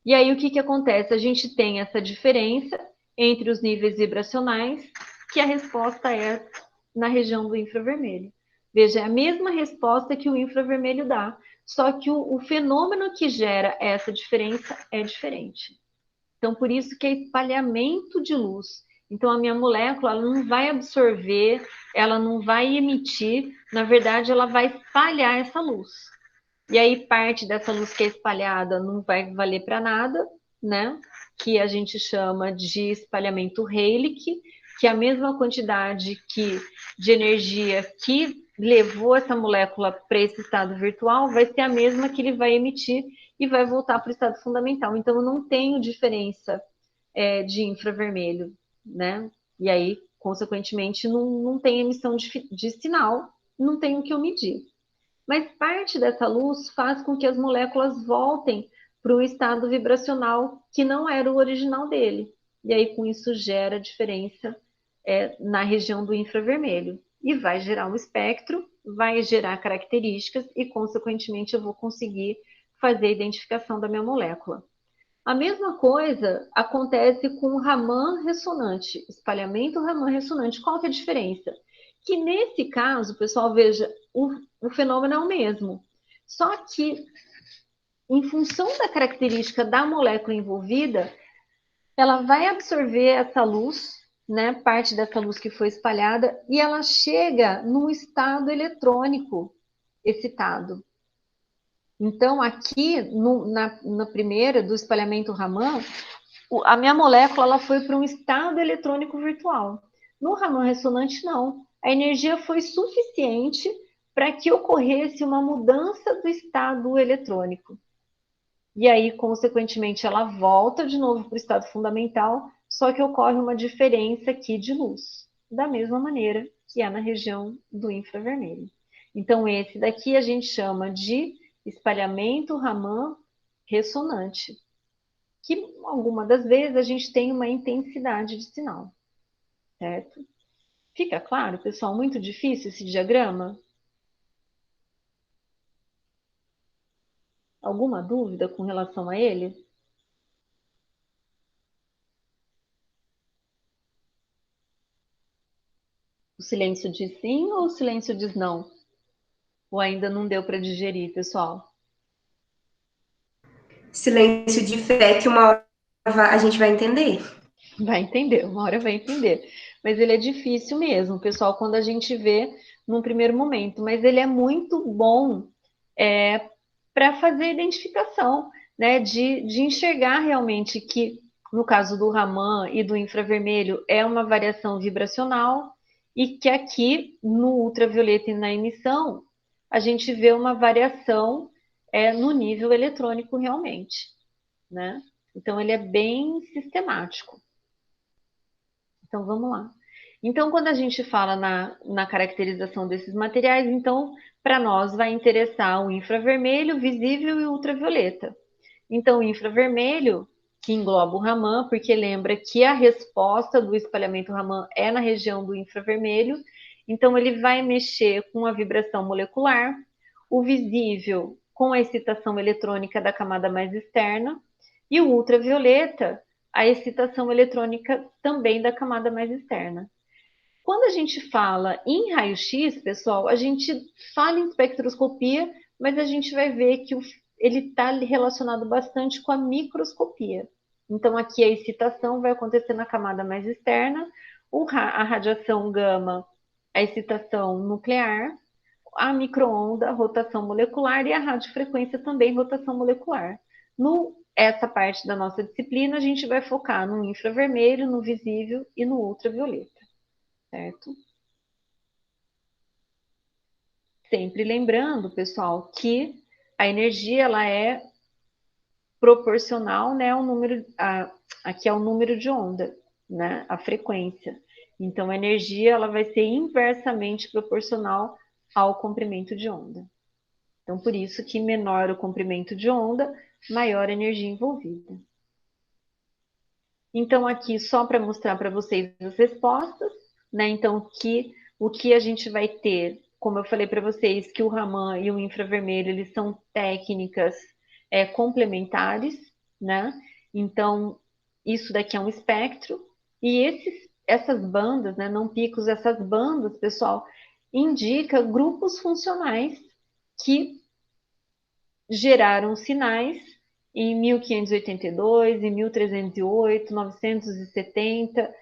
E aí, o que, que acontece? A gente tem essa diferença entre os níveis vibracionais, que a resposta é na região do infravermelho. Veja, é a mesma resposta que o infravermelho dá, só que o fenômeno que gera essa diferença é diferente. Então, por isso que é espalhamento de luz. Então, a minha molécula ela não vai absorver, ela não vai emitir, na verdade, ela vai espalhar essa luz. E aí, parte dessa luz que é espalhada não vai valer para nada, né? Que a gente chama de espalhamento Rayleigh, que é a mesma quantidade de energia que levou essa molécula para esse estado virtual vai ser a mesma que ele vai emitir e vai voltar para o estado fundamental. Então, eu não tenho diferença de infravermelho, né? E aí, consequentemente, não tem emissão de sinal, não tem o que eu medir. Mas parte dessa luz faz com que as moléculas voltem para o estado vibracional que não era o original dele. E aí, com isso, gera diferença na região do infravermelho. E vai gerar um espectro, vai gerar características e, consequentemente, eu vou conseguir fazer a identificação da minha molécula. A mesma coisa acontece com o Raman ressonante, espalhamento Raman ressonante. Qual que é a diferença? Que nesse caso, pessoal, veja, o fenômeno é o mesmo. Só que, em função da característica da molécula envolvida, ela vai absorver essa luz, né, parte dessa luz que foi espalhada, e ela chega num estado eletrônico excitado. Então, aqui, na primeira, do espalhamento Raman, a minha molécula ela foi para um estado eletrônico virtual. No Raman ressonante, não. A energia foi suficiente para que ocorresse uma mudança do estado eletrônico. E aí, consequentemente, ela volta de novo para o estado fundamental, só que ocorre uma diferença aqui de luz, da mesma maneira que é na região do infravermelho. Então, esse daqui a gente chama de espalhamento Raman ressonante, que alguma das vezes a gente tem uma intensidade de sinal, certo? Fica claro, pessoal? Muito difícil esse diagrama? Alguma dúvida com relação a ele? O silêncio diz sim ou o silêncio diz não? Ou ainda não deu para digerir, pessoal? Silêncio de fé que uma hora a gente vai entender. Vai entender, uma hora vai entender. Mas ele é difícil mesmo, pessoal, quando a gente vê num primeiro momento. Mas ele é muito bom para fazer identificação, né? De enxergar realmente que, no caso do Raman e do infravermelho, é uma variação vibracional e que aqui, no ultravioleta e na emissão, a gente vê uma variação no nível eletrônico realmente, né? Então, ele é bem sistemático. Então, vamos lá. Então, quando a gente fala na caracterização desses materiais, então, para nós vai interessar o infravermelho, visível e ultravioleta. Então, o infravermelho, que engloba o Raman, porque lembra que a resposta do espalhamento Raman é na região do infravermelho, então ele vai mexer com a vibração molecular, o visível com a excitação eletrônica da camada mais externa, e o ultravioleta a excitação eletrônica também da camada mais externa. Quando a gente fala em raio-x, pessoal, a gente fala em espectroscopia, mas a gente vai ver que ele está relacionado bastante com a microscopia. Então, aqui a excitação vai acontecer na camada mais externa, a radiação gama, a excitação nuclear, a microonda, rotação molecular, e a radiofrequência também, rotação molecular. Essa parte da nossa disciplina, a gente vai focar no infravermelho, no visível e no ultravioleta, certo? Sempre lembrando, pessoal, que a energia ela é proporcional, né, ao número, aqui é o número de onda, né? A frequência. Então, a energia ela vai ser inversamente proporcional ao comprimento de onda. Então, por isso que menor o comprimento de onda, maior a energia envolvida. Então, aqui só para mostrar para vocês as respostas, né? Então, o que a gente vai ter, como eu falei para vocês, que o Raman e o infravermelho, eles são técnicas complementares, né? Então, isso daqui é um espectro, e essas bandas, né, não picos, essas bandas, pessoal, indica grupos funcionais que geraram sinais em 1582, em 1308, 970,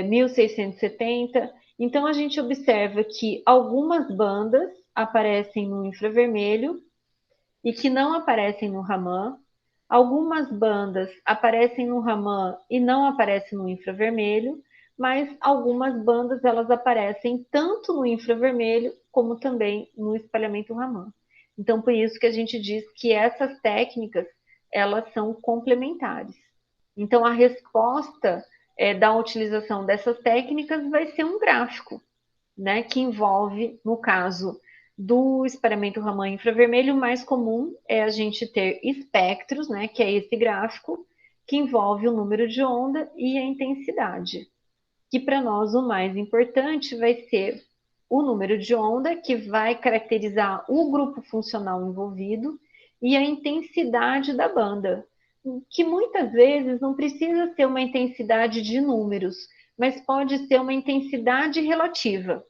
1670. Então, a gente observa que algumas bandas aparecem no infravermelho e que não aparecem no Raman. Algumas bandas aparecem no Raman e não aparecem no infravermelho, mas algumas bandas elas aparecem tanto no infravermelho como também no espalhamento Raman. Então, por isso que a gente diz que essas técnicas elas são complementares. Então, a resposta da utilização dessas técnicas vai ser um gráfico, né, que envolve, no caso do espalhamento Raman infravermelho, o mais comum é a gente ter espectros, né, que é esse gráfico, que envolve o número de onda e a intensidade. Que para nós o mais importante vai ser o número de onda, que vai caracterizar o grupo funcional envolvido, e a intensidade da banda, que muitas vezes não precisa ser uma intensidade de números, mas pode ser uma intensidade relativa.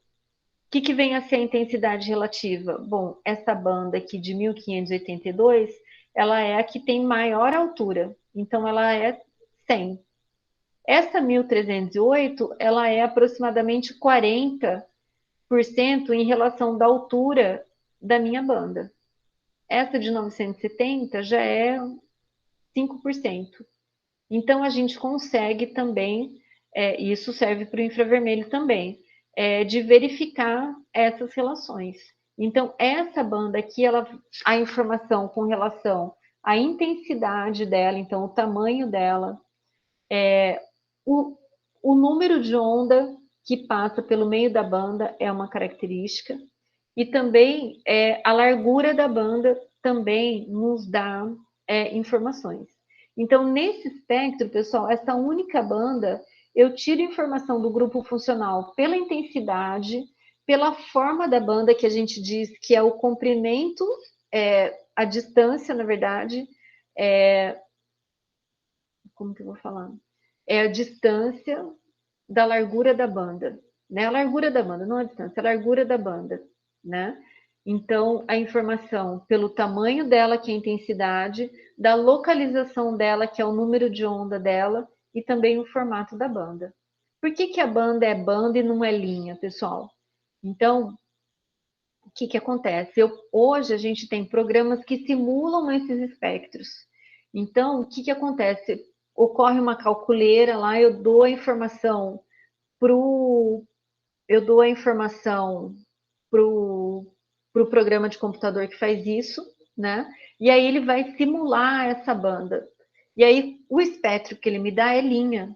O que vem a ser a intensidade relativa? Bom, essa banda aqui de 1582, ela é a que tem maior altura, então ela é 100. Essa 1308, ela é aproximadamente 40% em relação da altura da minha banda. Essa de 970 já é 5%. Então, a gente consegue também, isso serve para o infravermelho também, de verificar essas relações. Então, essa banda aqui, a informação com relação à intensidade dela, então o tamanho dela, o, o número de onda que passa pelo meio da banda é uma característica, e também a largura da banda também nos dá informações. Então, nesse espectro, pessoal, essa única banda, eu tiro informação do grupo funcional pela intensidade, pela forma da banda, que a gente diz que é o comprimento, a distância, na verdade, como que eu vou falar? É a distância da largura da banda, né? A largura da banda, não a distância, a largura da banda, né? Então, a informação pelo tamanho dela, que é a intensidade, da localização dela, que é o número de onda dela, e também o formato da banda. Por que a banda é banda e não é linha, pessoal? Então, o que acontece? Hoje a gente tem programas que simulam esses espectros. Então, o que acontece? Ocorre uma calculeira lá, eu dou a informação pro programa de computador que faz isso, né? E aí ele vai simular essa banda. E aí o espectro que ele me dá é linha,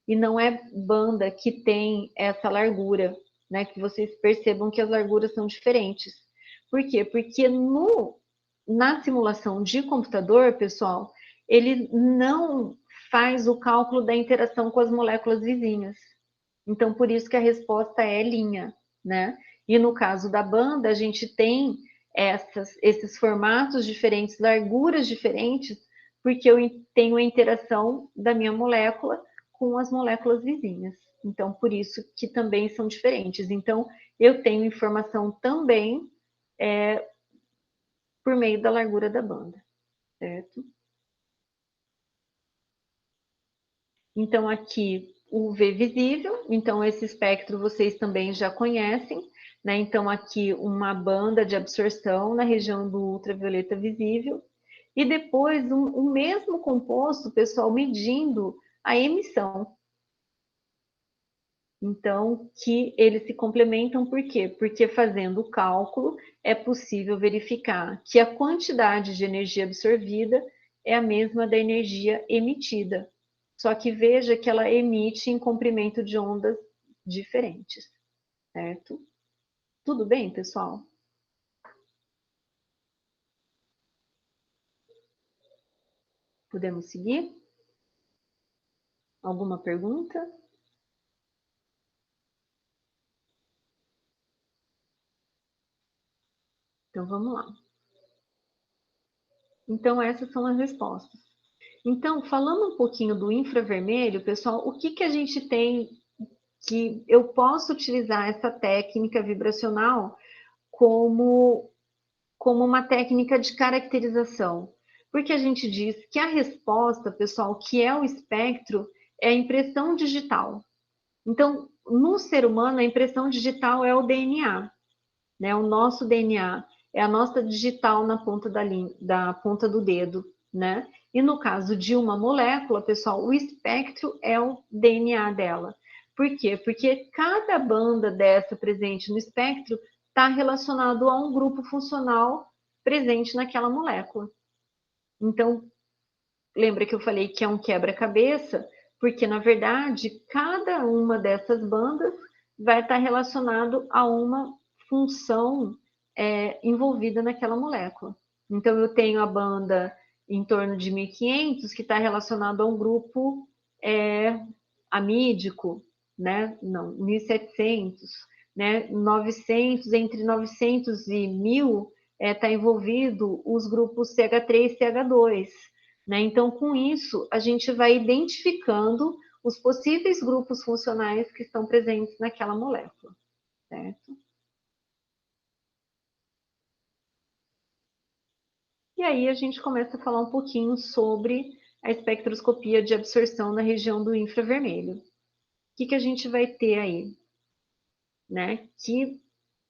e não é banda que tem essa largura, né? Que vocês percebam que as larguras são diferentes. Por quê? Porque na simulação de computador, pessoal, ele não faz o cálculo da interação com as moléculas vizinhas. Então, por isso que a resposta é linha, né? E no caso da banda, a gente tem esses formatos diferentes, larguras diferentes, porque eu tenho a interação da minha molécula com as moléculas vizinhas. Então, por isso que também são diferentes. Então, eu tenho informação também por meio da largura da banda, certo? Então, aqui o V visível, então esse espectro vocês também já conhecem, né? Então, aqui uma banda de absorção na região do ultravioleta visível, e depois o mesmo composto, pessoal, medindo a emissão. Então, que eles se complementam, por quê? Porque fazendo o cálculo é possível verificar que a quantidade de energia absorvida é a mesma da energia emitida. Só que veja que ela emite em comprimento de ondas diferentes, certo? Tudo bem, pessoal? Podemos seguir? Alguma pergunta? Então, vamos lá. Então, essas são as respostas. Então, falando um pouquinho do infravermelho, pessoal, o que a gente tem que eu posso utilizar essa técnica vibracional como uma técnica de caracterização? Porque a gente diz que a resposta, pessoal, que é o espectro, é a impressão digital. Então, no ser humano, a impressão digital é o DNA, né? O nosso DNA é a nossa digital na ponta da ponta do dedo, né? E no caso de uma molécula, pessoal, o espectro é o DNA dela. Por quê? Porque cada banda dessa presente no espectro está relacionado a um grupo funcional presente naquela molécula. Então, lembra que eu falei que é um quebra-cabeça? Porque, na verdade, cada uma dessas bandas vai estar relacionado a uma função envolvida naquela molécula. Então, eu tenho a banda em torno de 1500 que está relacionado a um grupo amídico, né? Não, 1700, né? 900, entre 900 e 1000 está envolvido os grupos CH3 e CH2. Né? Então, com isso, a gente vai identificando os possíveis grupos funcionais que estão presentes naquela molécula. Certo? E aí a gente começa a falar um pouquinho sobre a espectroscopia de absorção na região do infravermelho. O que a gente vai ter aí? Né? Que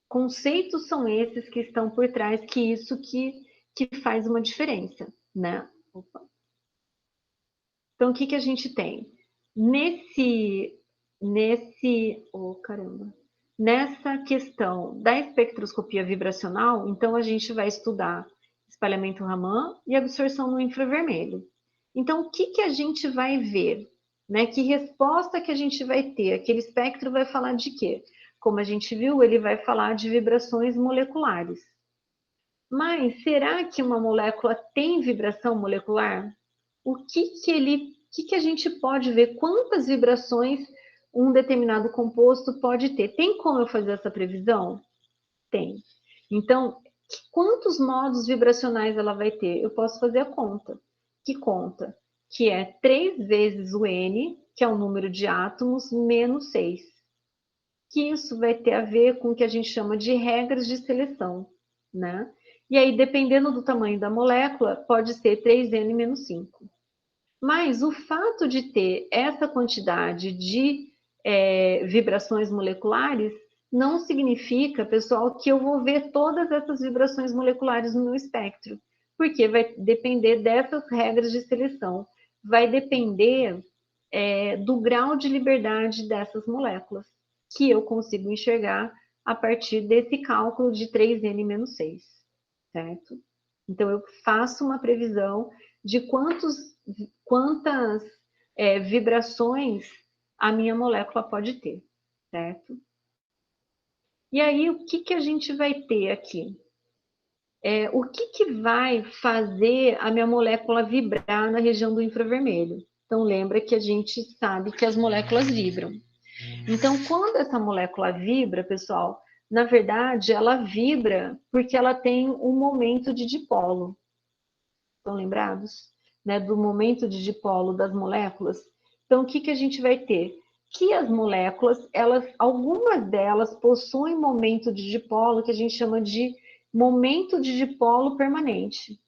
conceitos são esses que estão por trás, que isso que faz uma diferença, né? Opa. Então, o que a gente tem? Nessa questão da espectroscopia vibracional, então a gente vai estudar espalhamento Raman e absorção no infravermelho. Então, o que a gente vai ver? Né? Que resposta que a gente vai ter? Aquele espectro vai falar de quê? Como a gente viu, ele vai falar de vibrações moleculares. Mas será que uma molécula tem vibração molecular? O que a gente pode ver? Quantas vibrações um determinado composto pode ter? Tem como eu fazer essa previsão? Tem. Então, quantos modos vibracionais ela vai ter? Eu posso fazer a conta. Que conta? Que é 3 vezes o N, que é o número de átomos, menos 6. Que isso vai ter a ver com o que a gente chama de regras de seleção, né? E aí, dependendo do tamanho da molécula, pode ser 3N menos 5. Mas o fato de ter essa quantidade de vibrações moleculares não significa, pessoal, que eu vou ver todas essas vibrações moleculares no meu espectro, porque vai depender dessas regras de seleção, vai depender do grau de liberdade dessas moléculas, que eu consigo enxergar a partir desse cálculo de 3N menos 6, certo? Então, eu faço uma previsão de quantas vibrações a minha molécula pode ter, certo? E aí, o que a gente vai ter aqui? O que vai fazer a minha molécula vibrar na região do infravermelho? Então, lembra que a gente sabe que as moléculas vibram. Então, quando essa molécula vibra, pessoal, na verdade, ela vibra porque ela tem um momento de dipolo. Estão lembrados? Né, do momento de dipolo das moléculas? Então, o que a gente vai ter? Que as moléculas, algumas delas possuem momento de dipolo que a gente chama de momento de dipolo permanente.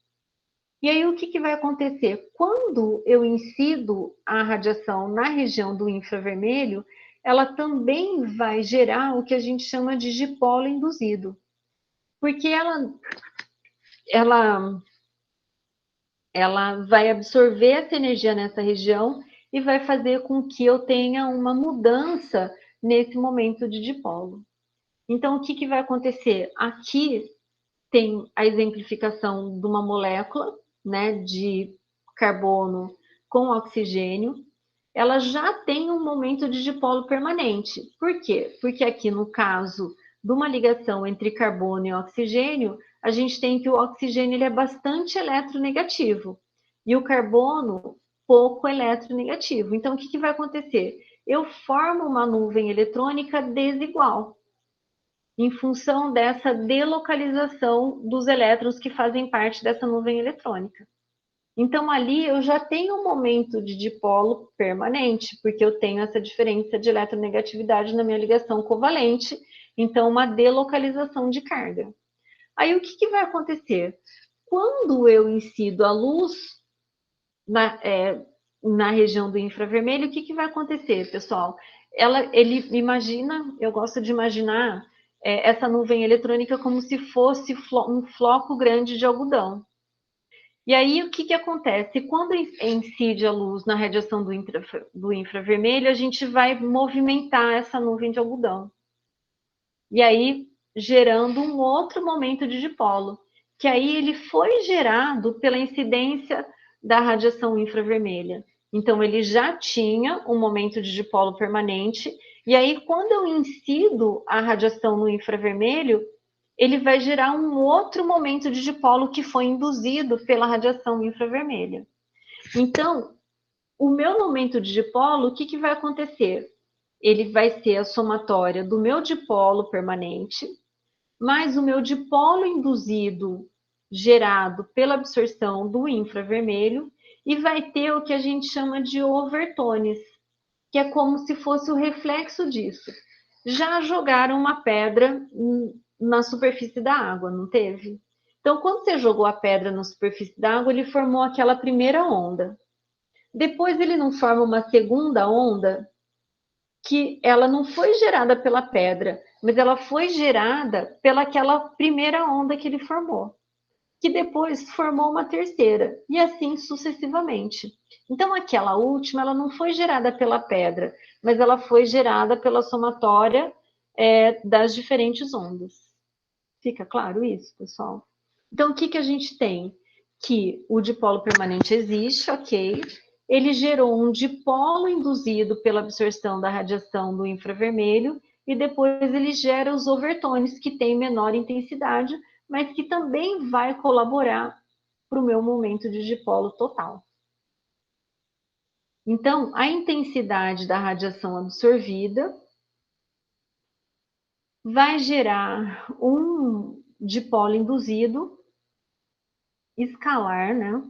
E aí, o que vai acontecer? Quando eu incido a radiação na região do infravermelho, ela também vai gerar o que a gente chama de dipolo induzido. Porque ela vai absorver essa energia nessa região e vai fazer com que eu tenha uma mudança nesse momento de dipolo. Então, o que vai acontecer? Aqui tem a exemplificação de uma molécula, né, de carbono com oxigênio, ela já tem um momento de dipolo permanente. Por quê? Porque aqui no caso de uma ligação entre carbono e oxigênio, a gente tem que o oxigênio ele é bastante eletronegativo e o carbono pouco eletronegativo. Então, o que vai acontecer? Eu formo uma nuvem eletrônica desigual, em função dessa delocalização dos elétrons que fazem parte dessa nuvem eletrônica. Então, ali eu já tenho um momento de dipolo permanente, porque eu tenho essa diferença de eletronegatividade na minha ligação covalente, então uma delocalização de carga. Aí o que vai acontecer? Quando eu incido a luz na região do infravermelho, o que vai acontecer, pessoal? Ele imagina, eu gosto de imaginar essa nuvem eletrônica como se fosse um floco grande de algodão. E aí, o que acontece? Quando incide a luz na radiação do infravermelho, a gente vai movimentar essa nuvem de algodão. E aí, gerando um outro momento de dipolo, que aí ele foi gerado pela incidência da radiação infravermelha. Então, ele já tinha um momento de dipolo permanente, e aí, quando eu incido a radiação no infravermelho, ele vai gerar um outro momento de dipolo que foi induzido pela radiação infravermelha. Então, o meu momento de dipolo, o que vai acontecer? Ele vai ser a somatória do meu dipolo permanente, mais o meu dipolo induzido gerado pela absorção do infravermelho, e vai ter o que a gente chama de overtones, que é como se fosse o reflexo disso. Já jogaram uma pedra na superfície da água, não teve? Então, quando você jogou a pedra na superfície da água, ele formou aquela primeira onda. Depois ele não forma uma segunda onda, que ela não foi gerada pela pedra, mas ela foi gerada pelaquela primeira onda que ele formou, que depois formou uma terceira, e assim sucessivamente. Então, aquela última, ela não foi gerada pela pedra, mas ela foi gerada pela somatória das diferentes ondas. Fica claro isso, pessoal? Então, o que a gente tem? Que o dipolo permanente existe, ok? Ele gerou um dipolo induzido pela absorção da radiação do infravermelho, e depois ele gera os overtones, que têm menor intensidade, mas que também vai colaborar para o meu momento de dipolo total. Então, a intensidade da radiação absorvida vai gerar um dipolo induzido escalar, né,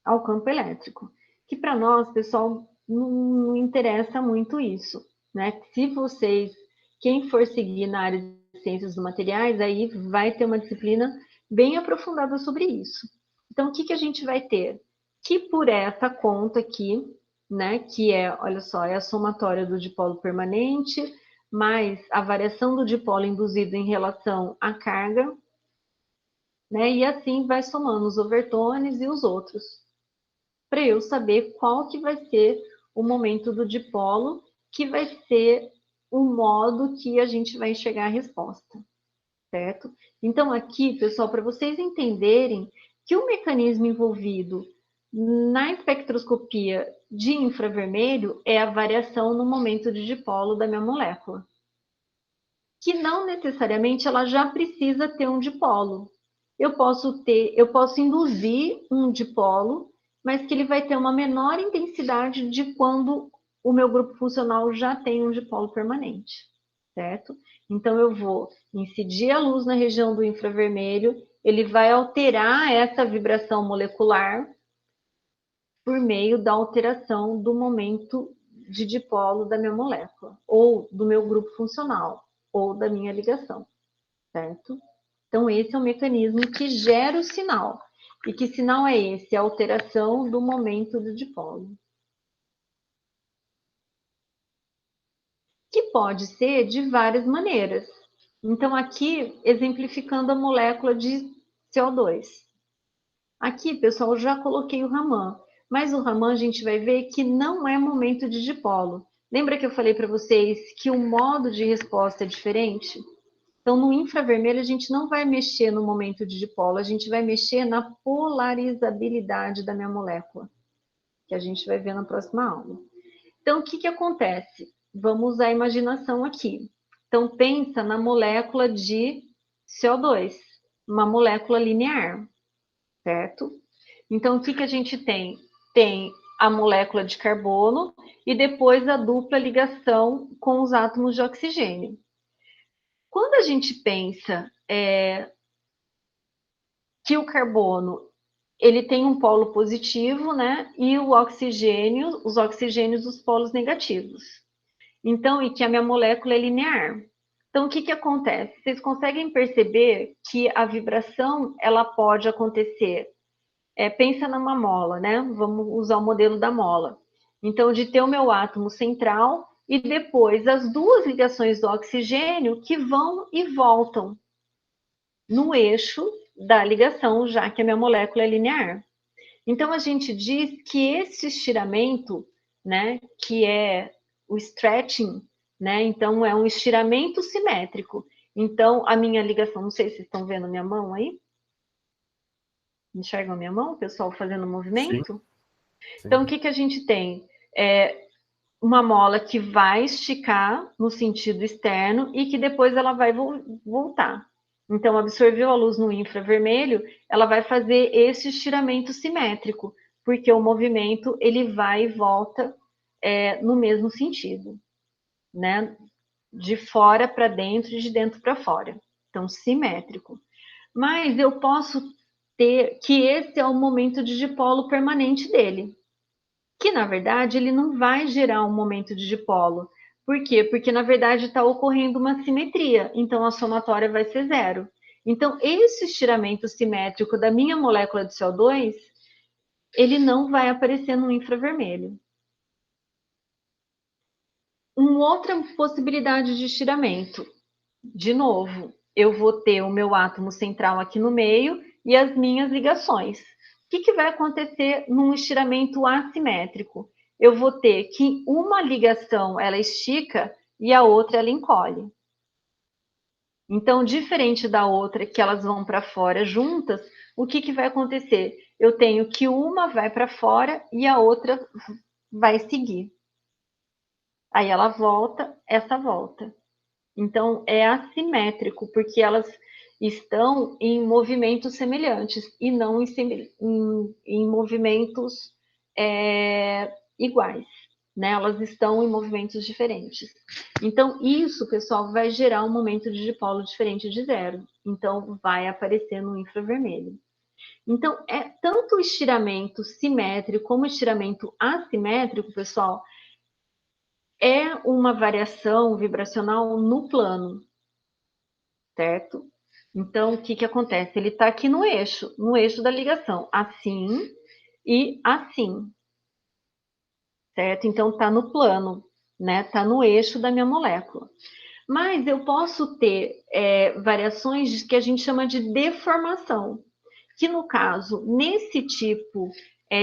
ao campo elétrico. Que para nós, pessoal, não interessa muito isso, né? Se vocês, quem for seguir na área de ciências dos materiais, aí vai ter uma disciplina bem aprofundada sobre isso. Então, o que a gente vai ter? Que por essa conta aqui, né, que é, olha só, é a somatória do dipolo permanente, mais a variação do dipolo induzido em relação à carga, né? E assim vai somando os overtones e os outros, para eu saber qual que vai ser o momento do dipolo, que vai ser o modo que a gente vai enxergar a resposta, certo? Então aqui, pessoal, para vocês entenderem que o mecanismo envolvido na espectroscopia de infravermelho é a variação no momento de dipolo da minha molécula, que não necessariamente ela já precisa ter um dipolo. Eu posso induzir um dipolo, mas que ele vai ter uma menor intensidade de quando o meu grupo funcional já tem um dipolo permanente, certo? Então eu vou incidir a luz na região do infravermelho, ele vai alterar essa vibração molecular por meio da alteração do momento de dipolo da minha molécula, ou do meu grupo funcional, ou da minha ligação, certo? Então, esse é o mecanismo que gera o sinal. E que sinal é esse? A alteração do momento do dipolo. Que pode ser de várias maneiras. Então, aqui, exemplificando a molécula de CO2. Aqui, pessoal, eu já coloquei o Raman. Mas o Raman a gente vai ver que não é momento de dipolo. Lembra que eu falei para vocês que o modo de resposta é diferente? Então, no infravermelho, a gente não vai mexer no momento de dipolo, a gente vai mexer na polarizabilidade da minha molécula, que a gente vai ver na próxima aula. Então, o que que acontece? Vamos usar a imaginação aqui. Então, pensa na molécula de CO2, uma molécula linear, certo? Então, o que que a gente tem? Tem a molécula de carbono e depois a dupla ligação com os átomos de oxigênio. Quando a gente pensa que o carbono ele tem um polo positivo, né? E o oxigênio, os oxigênios, os polos negativos. Então, e que a minha molécula é linear. Então, o que que acontece? Vocês conseguem perceber que a vibração, ela pode acontecer. Pensa numa mola, né? Vamos usar o modelo da mola. Então, de ter o meu átomo central e depois as duas ligações do oxigênio que vão e voltam no eixo da ligação, já que a minha molécula é linear. Então, a gente diz que esse estiramento, né, que é o stretching, né, então é um estiramento simétrico. Então, a minha ligação, não sei se vocês estão vendo minha mão aí. Enxergam a minha mão, o pessoal fazendo movimento? Sim. Então, o que que a gente tem? Uma mola que vai esticar no sentido externo e que depois ela vai voltar. Então, absorveu a luz no infravermelho, ela vai fazer esse estiramento simétrico, porque o movimento ele vai e volta no mesmo sentido, né? De fora para dentro e de dentro para fora. Então, simétrico. Mas eu posso ter que esse é o momento de dipolo permanente dele, que na verdade ele não vai gerar um momento de dipolo. Por quê? Porque na verdade está ocorrendo uma simetria, então a somatória vai ser zero. Então esse estiramento simétrico da minha molécula de CO2, ele não vai aparecer no infravermelho. Uma outra possibilidade de estiramento, de novo, eu vou ter o meu átomo central aqui no meio e as minhas ligações. O que vai acontecer num estiramento assimétrico? Eu vou ter que uma ligação ela estica e a outra ela encolhe. Então, diferente da outra, que elas vão para fora juntas, o que vai acontecer? Eu tenho que uma vai para fora e a outra vai seguir. Aí ela volta, essa volta. Então, é assimétrico, porque elas estão em movimentos semelhantes e não em movimentos iguais, né? Elas estão em movimentos diferentes. Então, isso, pessoal, vai gerar um momento de dipolo diferente de zero. Então, vai aparecer no infravermelho. Então, tanto o estiramento simétrico como o estiramento assimétrico, pessoal, é uma variação vibracional no plano, certo? Então, o que acontece? Ele está aqui no eixo da ligação, assim e assim, certo? Então, está no plano, né? Está no eixo da minha molécula. Mas eu posso ter variações que a gente chama de deformação, que no caso, nesse tipo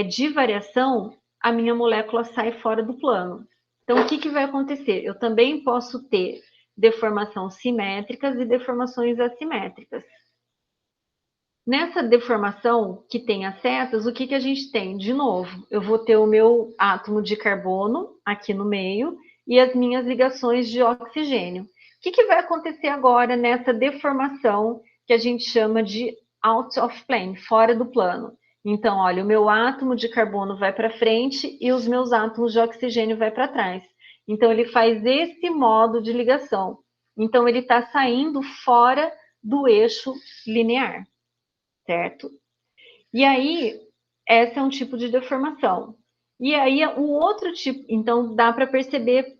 de variação, a minha molécula sai fora do plano. Então, o que vai acontecer? Eu também posso ter deformações simétricas e deformações assimétricas. Nessa deformação que tem as setas, o que a gente tem? De novo, eu vou ter o meu átomo de carbono aqui no meio e as minhas ligações de oxigênio. O que vai acontecer agora nessa deformação que a gente chama de out of plane, fora do plano? Então, olha, o meu átomo de carbono vai para frente e os meus átomos de oxigênio vai para trás. Então, ele faz esse modo de ligação. Então, ele está saindo fora do eixo linear, certo? E aí, esse é um tipo de deformação. E aí, o outro tipo, então, dá para perceber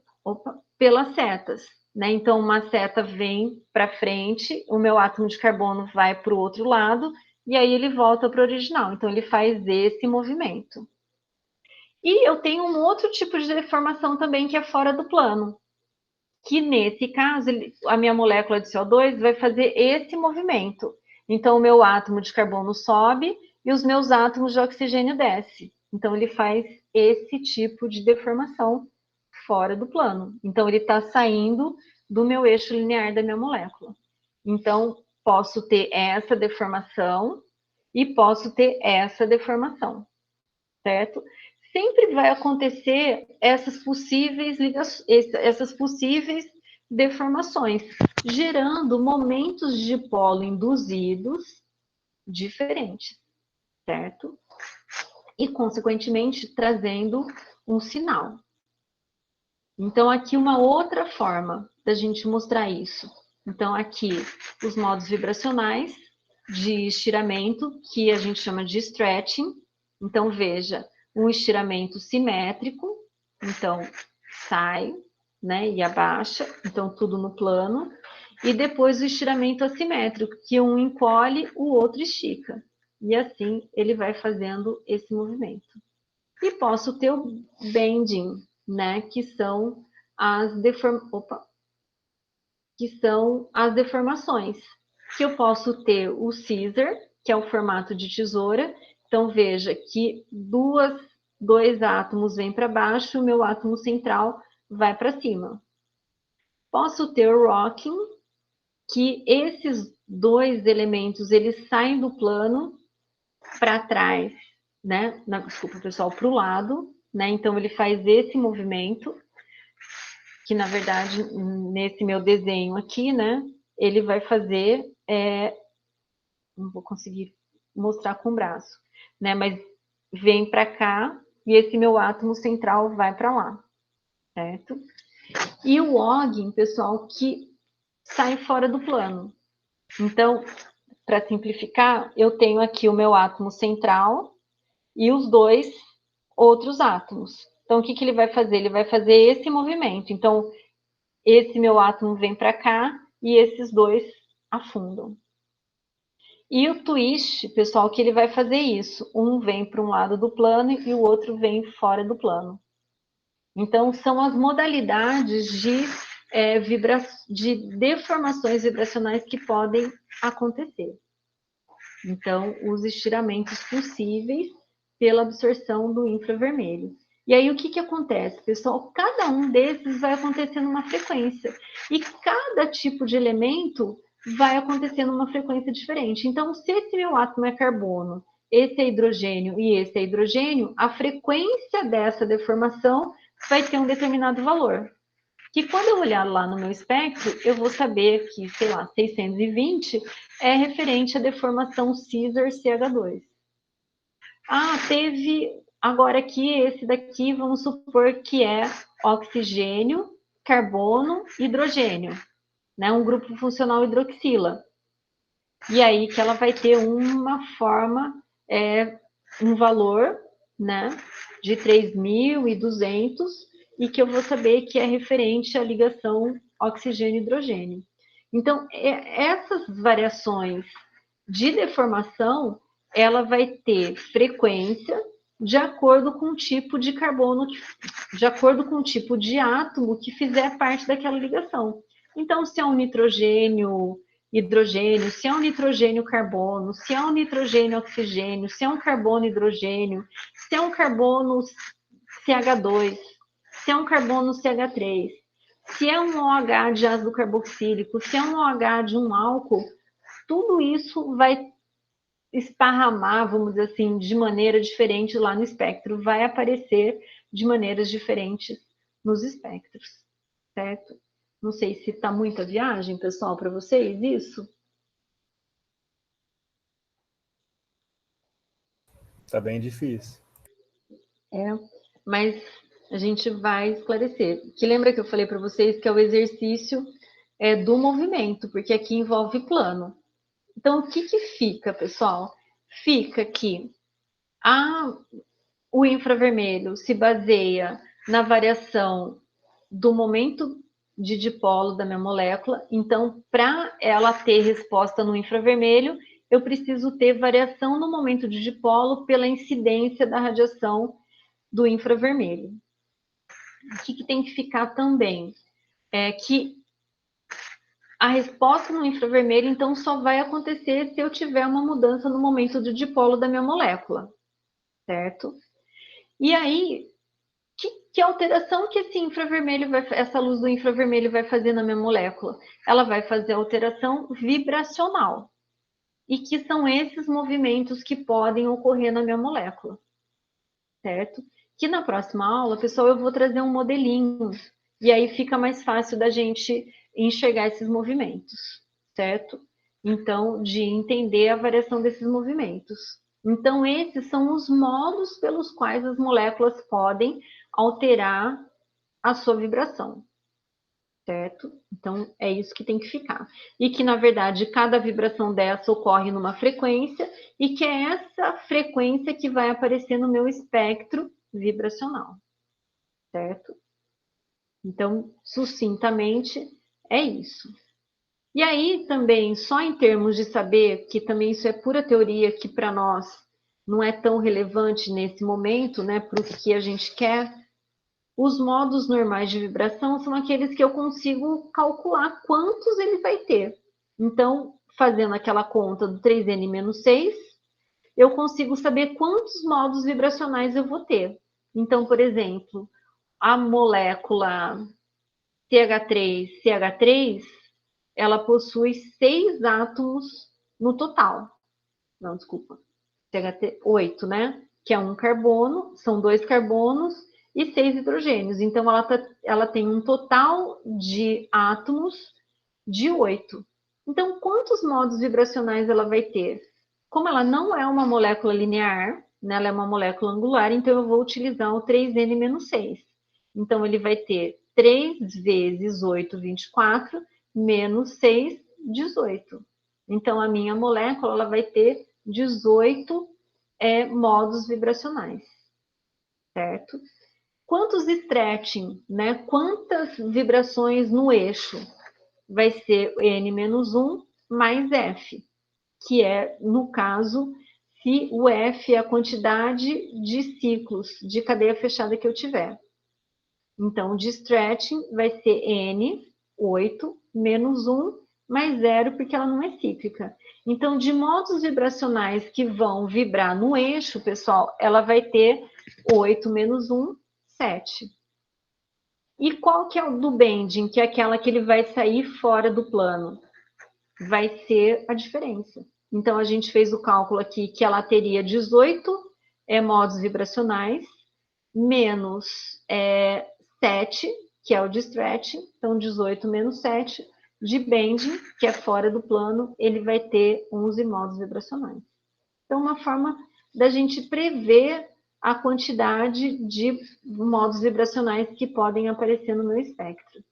pelas setas, né? Então, uma seta vem para frente, o meu átomo de carbono vai para o outro lado, e aí ele volta para o original. Então, ele faz esse movimento. E eu tenho um outro tipo de deformação também, que é fora do plano, que nesse caso, a minha molécula de CO2 vai fazer esse movimento. Então, o meu átomo de carbono sobe e os meus átomos de oxigênio descem. Então, ele faz esse tipo de deformação fora do plano. Então, ele está saindo do meu eixo linear da minha molécula. Então, posso ter essa deformação e posso ter essa deformação, certo? sempre vai acontecer essas possíveis deformações, gerando momentos de dipolo induzidos diferentes, certo? E, consequentemente, trazendo um sinal. Então, aqui uma outra forma da gente mostrar isso. Então, aqui, os modos vibracionais de estiramento, que a gente chama de stretching. Então, veja, um estiramento simétrico. Então, sai, né, e abaixa. Então, tudo no plano. E depois o estiramento assimétrico, que um encolhe, o outro estica. E assim, ele vai fazendo esse movimento. E posso ter o bending, né, que são as deformações. Que eu posso ter o scissor, que é o formato de tesoura. Então, veja que dois átomos vêm para baixo, o meu átomo central vai para cima. Posso ter o rocking, que esses dois elementos, eles saem do plano para trás, né? Desculpa, pessoal, para o lado, né? Então, ele faz esse movimento, que, na verdade, nesse meu desenho aqui, né? Ele vai fazer... não vou conseguir mostrar com o braço, né? Mas vem para cá e esse meu átomo central vai para lá, certo? E o Ogging, pessoal, que sai fora do plano. Então, para simplificar, eu tenho aqui o meu átomo central e os dois outros átomos. Então, o que ele vai fazer? Ele vai fazer esse movimento. Então, esse meu átomo vem para cá e esses dois afundam. E o twist, pessoal, que ele vai fazer isso. Um vem para um lado do plano e o outro vem fora do plano. Então, são as modalidades de deformações vibracionais que podem acontecer. Então, os estiramentos possíveis pela absorção do infravermelho. E aí, o que acontece, pessoal? Cada um desses vai acontecer numa frequência. E cada tipo de elemento vai acontecer numa frequência diferente. Então, se esse meu átomo é carbono, esse é hidrogênio e esse é hidrogênio, a frequência dessa deformação vai ter um determinado valor. Que quando eu olhar lá no meu espectro, eu vou saber que, sei lá, 620 é referente à deformação Scissor CH2. Ah, teve agora aqui, esse daqui, vamos supor que é oxigênio, carbono, hidrogênio, né? Um grupo funcional hidroxila. E aí que ela vai ter uma forma, um valor, né, de 3.200 e que eu vou saber que é referente à ligação oxigênio-hidrogênio. Então, essas variações de deformação, ela vai ter frequência de acordo com o tipo de carbono, de acordo com o tipo de átomo que fizer parte daquela ligação. Então, se é um nitrogênio, hidrogênio, se é um nitrogênio carbono, se é um nitrogênio oxigênio, se é um carbono hidrogênio, se é um carbono CH2, se é um carbono CH3, se é um OH de ácido carboxílico, se é um OH de um álcool, tudo isso vai esparramar, vamos dizer assim, de maneira diferente lá no espectro, vai aparecer de maneiras diferentes nos espectros, certo? Não sei se está muita viagem, pessoal, para vocês, isso? Tá bem difícil. Mas a gente vai esclarecer. Que lembra que eu falei para vocês que é o exercício do movimento, porque aqui envolve plano. Então, o que fica, pessoal? Fica que o infravermelho se baseia na variação do momento de dipolo da minha molécula. Então, para ela ter resposta no infravermelho, eu preciso ter variação no momento de dipolo pela incidência da radiação do infravermelho. O que tem que ficar também? É que a resposta no infravermelho, então, só vai acontecer se eu tiver uma mudança no momento de dipolo da minha molécula, certo? E aí, que alteração que esse infravermelho essa luz do infravermelho vai fazer na minha molécula? Ela vai fazer alteração vibracional. E que são esses movimentos que podem ocorrer na minha molécula, certo? que na próxima aula, pessoal, eu vou trazer um modelinho, e aí fica mais fácil da gente enxergar esses movimentos, certo? Então, de entender a variação desses movimentos. Então, esses são os modos pelos quais as moléculas podem alterar a sua vibração, certo? Então, é isso que tem que ficar. E que, na verdade, cada vibração dessa ocorre numa frequência, e que é essa frequência que vai aparecer no meu espectro vibracional, certo? Então, sucintamente, é isso. E aí, também, só em termos de saber, que também isso é pura teoria, que para nós não é tão relevante nesse momento, né, para o que a gente quer, os modos normais de vibração são aqueles que eu consigo calcular quantos ele vai ter. Então, fazendo aquela conta do 3n menos 6, eu consigo saber quantos modos vibracionais eu vou ter. Então, por exemplo, a molécula CH3, ela possui 6 átomos no total. Não, desculpa. CH3, 8, né? Que é um carbono, são 2 carbonos e 6 hidrogênios. Então, ela tem um total de átomos de 8. Então, quantos modos vibracionais ela vai ter? Como ela não é uma molécula linear, né, ela é uma molécula angular, então eu vou utilizar o 3n menos 6. Então, ele vai ter 3 vezes 8, 24, menos 6, 18. Então, a minha molécula ela vai ter 18 modos vibracionais, certo? Quantos stretching, né? Quantas vibrações no eixo? Vai ser n-1 mais f, que é, no caso, se o f é a quantidade de ciclos de cadeia fechada que eu tiver. Então, de stretching vai ser n, 8, menos 1, mais 0, porque ela não é cíclica. Então, de modos vibracionais que vão vibrar no eixo, pessoal, ela vai ter 8 menos 1, 7. E qual que é o do bending, que é aquela que ele vai sair fora do plano? Vai ser a diferença. Então, a gente fez o cálculo aqui que ela teria 18 modos vibracionais, menos 7, que é o de stretching, então 18 menos 7, de bending, que é fora do plano, ele vai ter 11 modos vibracionais. Então, uma forma da gente prever a quantidade de modos vibracionais que podem aparecer no meu espectro.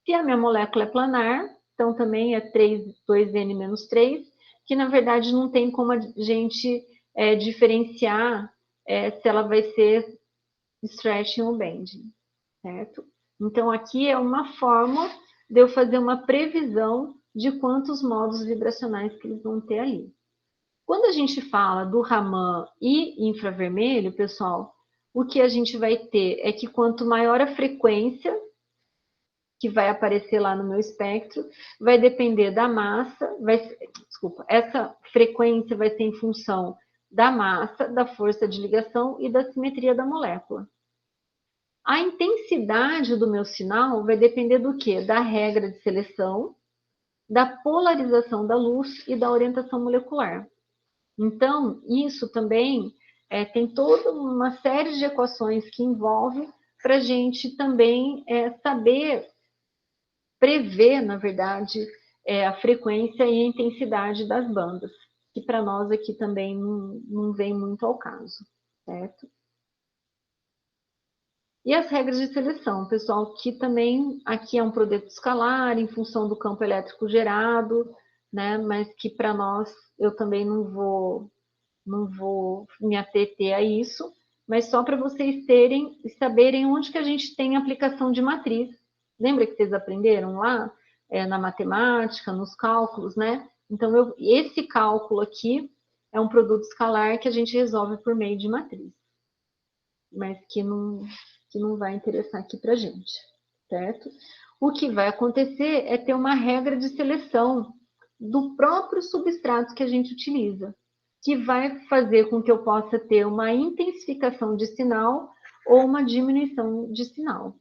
Se a minha molécula é planar, então também é 2n menos 3, que na verdade não tem como a gente diferenciar se ela vai ser stretching ou bending, certo? Então, aqui é uma forma de eu fazer uma previsão de quantos modos vibracionais que eles vão ter ali. Quando a gente fala do Raman e infravermelho, pessoal, o que a gente vai ter é que quanto maior a frequência que vai aparecer lá no meu espectro, vai depender da massa, essa frequência vai ser em função da massa, da força de ligação e da simetria da molécula. A intensidade do meu sinal vai depender do quê? Da regra de seleção, da polarização da luz e da orientação molecular. Então, isso também tem toda uma série de equações que envolve para a gente também saber prever, na verdade, a frequência e a intensidade das bandas, que para nós aqui também não vem muito ao caso, certo? E as regras de seleção, pessoal, que também aqui é um produto escalar em função do campo elétrico gerado, né? Mas que para nós eu também não vou me ater a isso, mas só para vocês terem e saberem onde que a gente tem aplicação de matriz. Lembra que vocês aprenderam lá na matemática, nos cálculos, né? Então, esse cálculo aqui é um produto escalar que a gente resolve por meio de matriz, mas que não vai interessar aqui para a gente, certo? O que vai acontecer é ter uma regra de seleção do próprio substrato que a gente utiliza, que vai fazer com que eu possa ter uma intensificação de sinal ou uma diminuição de sinal.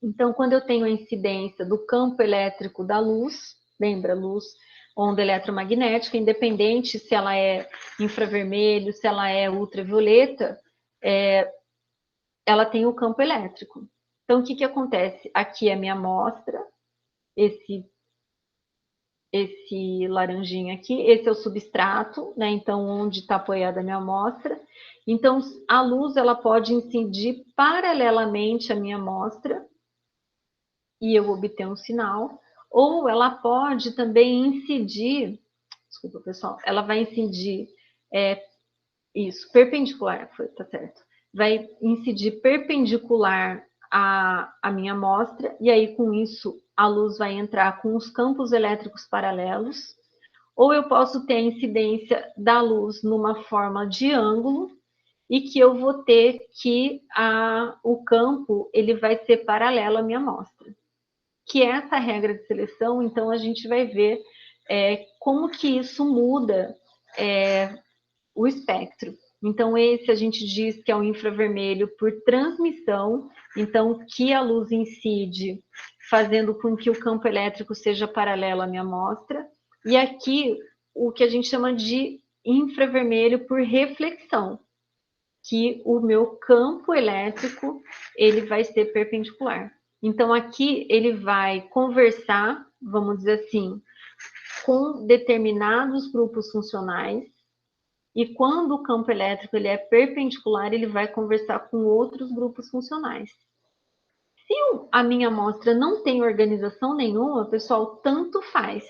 Então, quando eu tenho a incidência do campo elétrico da luz, lembra, luz, onda eletromagnética, independente se ela é infravermelho, se ela é ultravioleta, ela tem o campo elétrico. Então, o que que acontece? Aqui é a minha amostra, esse laranjinha aqui, esse é o substrato, né? Então, onde está apoiada a minha amostra. Então, a luz, ela pode incidir paralelamente à minha amostra e eu obter um sinal, ou ela pode também incidir, desculpa, pessoal, ela vai incidir, isso, perpendicular, tá certo, vai incidir perpendicular à minha amostra, e aí com isso a luz vai entrar com os campos elétricos paralelos, ou eu posso ter a incidência da luz numa forma de ângulo, e que eu vou ter que o campo ele vai ser paralelo à minha amostra. Que é essa regra de seleção, então a gente vai ver como que isso muda o espectro. Então, esse a gente diz que é o infravermelho por transmissão, então, que a luz incide, fazendo com que o campo elétrico seja paralelo à minha amostra. E aqui, o que a gente chama de infravermelho por reflexão, que o meu campo elétrico, ele vai ser perpendicular. Então, aqui ele vai conversar, vamos dizer assim, com determinados grupos funcionais, e quando o campo elétrico ele é perpendicular, ele vai conversar com outros grupos funcionais. Se a minha amostra não tem organização nenhuma, pessoal, tanto faz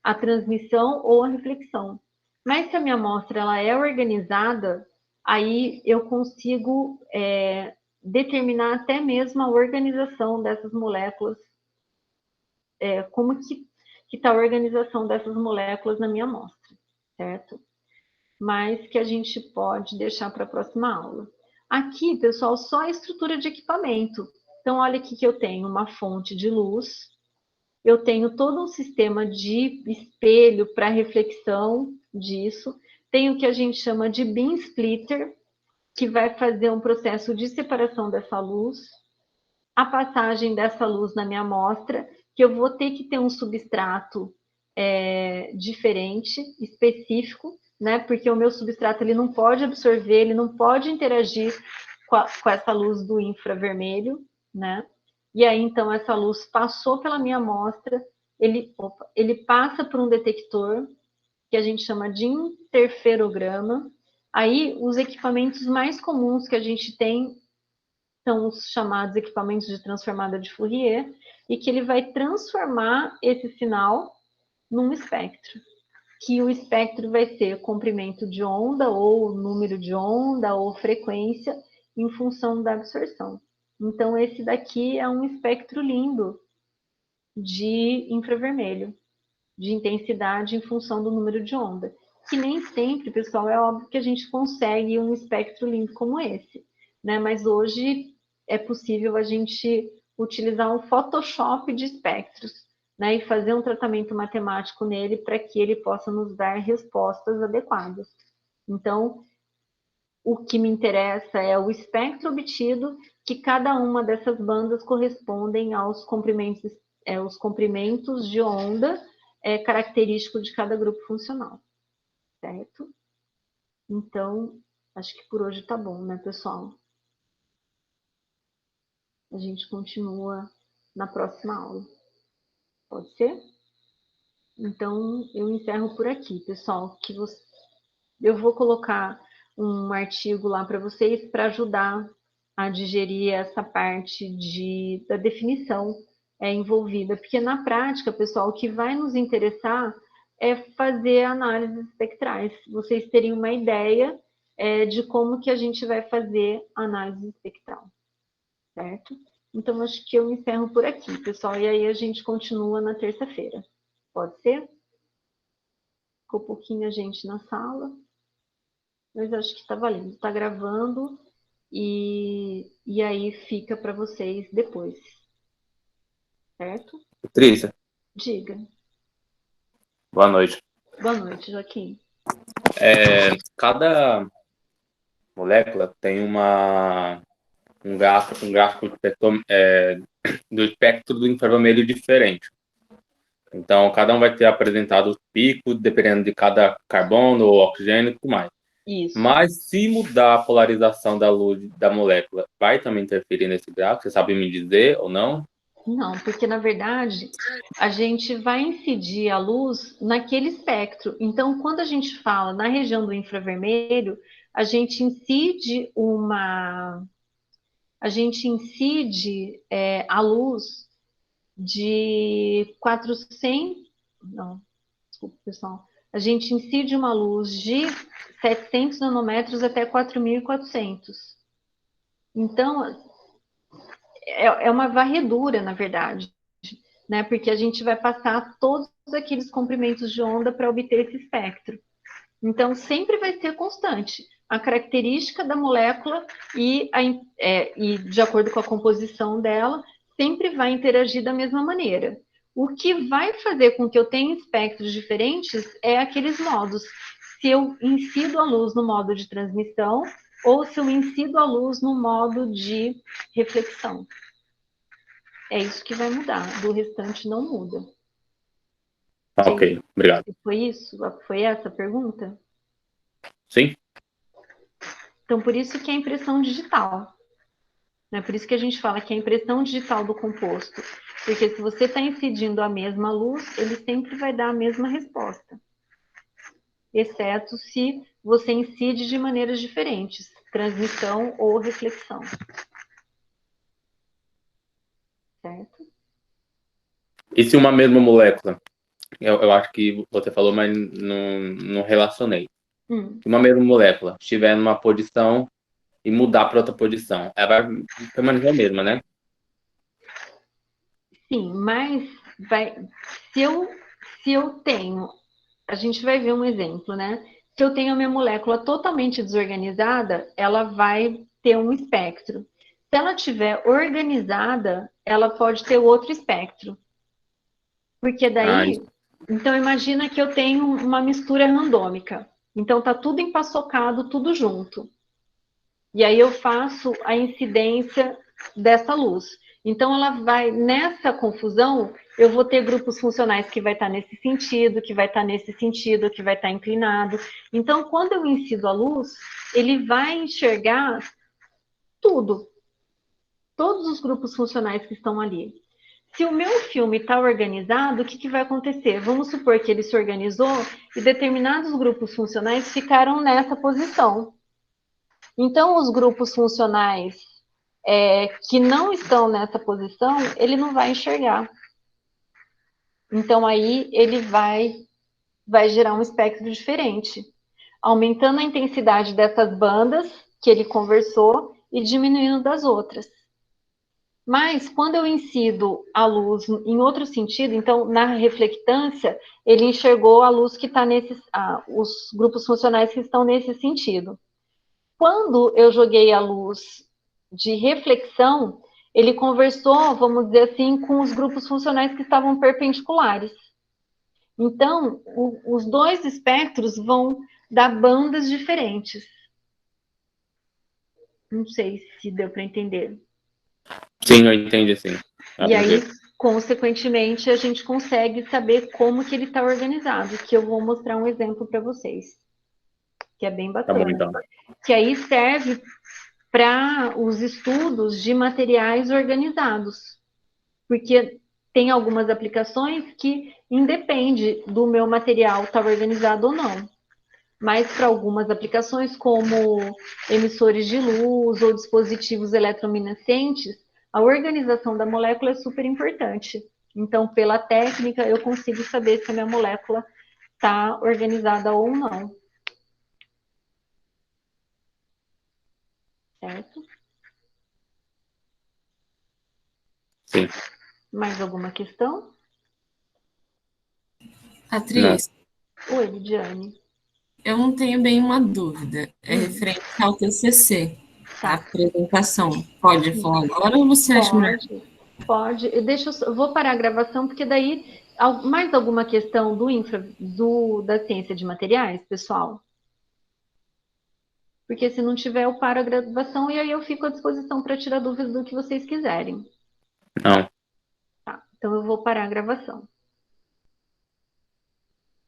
a transmissão ou a reflexão. Mas se a minha amostra ela é organizada, aí eu consigo determinar até mesmo a organização dessas moléculas, como que está a organização dessas moléculas na minha amostra, certo? Mas que a gente pode deixar para a próxima aula. Aqui, pessoal, só a estrutura de equipamento. Então, olha aqui que eu tenho uma fonte de luz, eu tenho todo um sistema de espelho para reflexão disso, tenho o que a gente chama de beam splitter, que vai fazer um processo de separação dessa luz, a passagem dessa luz na minha amostra, que eu vou ter que ter um substrato diferente, específico, né? Porque o meu substrato ele não pode absorver, ele não pode interagir com essa luz do infravermelho, né? E aí, então, essa luz passou pela minha amostra, ele passa por um detector, que a gente chama de interferograma. Aí, os equipamentos mais comuns que a gente tem são os chamados equipamentos de transformada de Fourier, e que ele vai transformar esse sinal num espectro, que o espectro vai ser comprimento de onda, ou número de onda, ou frequência, em função da absorção. Então, esse daqui é um espectro lindo de infravermelho, de intensidade em função do número de onda. Que nem sempre, pessoal, é óbvio que a gente consegue um espectro lindo como esse, né? Mas hoje é possível a gente utilizar um Photoshop de espectros, né? E fazer um tratamento matemático nele para que ele possa nos dar respostas adequadas. Então, o que me interessa é o espectro obtido, que cada uma dessas bandas correspondem aos comprimentos, os comprimentos de onda característico de cada grupo funcional, certo? Então, acho que por hoje tá bom, né, pessoal? A gente continua na próxima aula. Pode ser? Então, eu encerro por aqui, pessoal. Eu vou colocar um artigo lá para vocês para ajudar a digerir essa parte da definição envolvida. Porque na prática, pessoal, o que vai nos interessar é fazer análises espectrais. Vocês terem uma ideia de como que a gente vai fazer análise espectral, certo? Então, acho que eu encerro por aqui, pessoal. E aí a gente continua na terça-feira. Pode ser? Ficou pouquinho a gente na sala, mas acho que está valendo. Está gravando e aí fica para vocês depois. Certo? Patrícia, Diga. boa noite. Boa noite, Joaquim. Cada molécula tem um gráfico do espectro do infravermelho diferente. Então, cada um vai ter apresentado o pico, dependendo de cada carbono ou oxigênio e tudo mais. Isso. Mas se mudar a polarização da luz da molécula, vai também interferir nesse gráfico? Você sabe me dizer ou não? Não, porque na verdade a gente vai incidir a luz naquele espectro. Então, quando a gente fala na região do infravermelho, a gente incide a luz de 400, não, desculpa, pessoal. A gente incide uma luz de 700 nanômetros até 4.400. Então, é uma varredura, na verdade, né? Porque a gente vai passar todos aqueles comprimentos de onda para obter esse espectro. Então, sempre vai ser constante. A característica da molécula e de acordo com a composição dela, sempre vai interagir da mesma maneira. O que vai fazer com que eu tenha espectros diferentes é aqueles modos. Se eu incido a luz no modo de transmissão ou se eu incido a luz no modo de reflexão. É isso que vai mudar, do restante não muda. Ok, obrigado. Foi isso? Foi essa a pergunta? Sim? Então, por isso que é a impressão digital. Né? Por isso que a gente fala que é a impressão digital do composto. Porque se você está incidindo a mesma luz, ele sempre vai dar a mesma resposta. Exceto se você incide de maneiras diferentes, transmissão ou reflexão. Certo? E se uma mesma molécula, eu acho que você falou, mas não relacionei. Se uma mesma molécula estiver numa posição e mudar para outra posição, ela vai permanecer a mesma, né? Sim, mas se eu tenho, a gente vai ver um exemplo, né? Se eu tenho a minha molécula totalmente desorganizada, ela vai ter um espectro. Se ela estiver organizada, ela pode ter outro espectro. Porque daí, então imagina que eu tenho uma mistura randômica. Então tá tudo empaçocado, tudo junto. E aí eu faço a incidência dessa luz. Então ela vai, nessa confusão, eu vou ter grupos funcionais que vai estar nesse sentido, que vai estar nesse sentido, que vai estar inclinado. Então, quando eu incido a luz, ele vai enxergar tudo, todos os grupos funcionais que estão ali. Se o meu filme está organizado, o que vai acontecer? Vamos supor que ele se organizou e determinados grupos funcionais ficaram nessa posição. Então, os grupos funcionais que não estão nessa posição, ele não vai enxergar. Então, aí ele vai gerar um espectro diferente, aumentando a intensidade dessas bandas que ele conversou e diminuindo das outras. Mas, quando eu incido a luz em outro sentido, então, na reflectância, ele enxergou a luz que está os grupos funcionais que estão nesse sentido. Quando eu joguei a luz de reflexão, ele conversou, vamos dizer assim, com os grupos funcionais que estavam perpendiculares. Então, os dois espectros vão dar bandas diferentes. Não sei se deu para entender. Sim, eu entendi, sim. E aí, consequentemente, a gente consegue saber como que ele está organizado, que eu vou mostrar um exemplo para vocês, que é bem bacana. Tá bom, então. Que aí serve para os estudos de materiais organizados, porque tem algumas aplicações que independe do meu material estar organizado ou não. Mas para algumas aplicações, como emissores de luz ou dispositivos eletrominescentes, a organização da molécula é super importante. Então, pela técnica, eu consigo saber se a minha molécula está organizada ou não. Certo? Sim. Mais alguma questão? Atriz, Oi, Lidiane. eu não tenho bem uma dúvida. É referente ao TCC, a apresentação. Pode falar agora ou você acha melhor? Pode. Eu vou parar a gravação, porque daí, mais alguma questão da ciência de materiais, pessoal? Porque se não tiver, eu paro a gravação e aí eu fico à disposição para tirar dúvidas do que vocês quiserem. Não. Tá, então eu vou parar a gravação.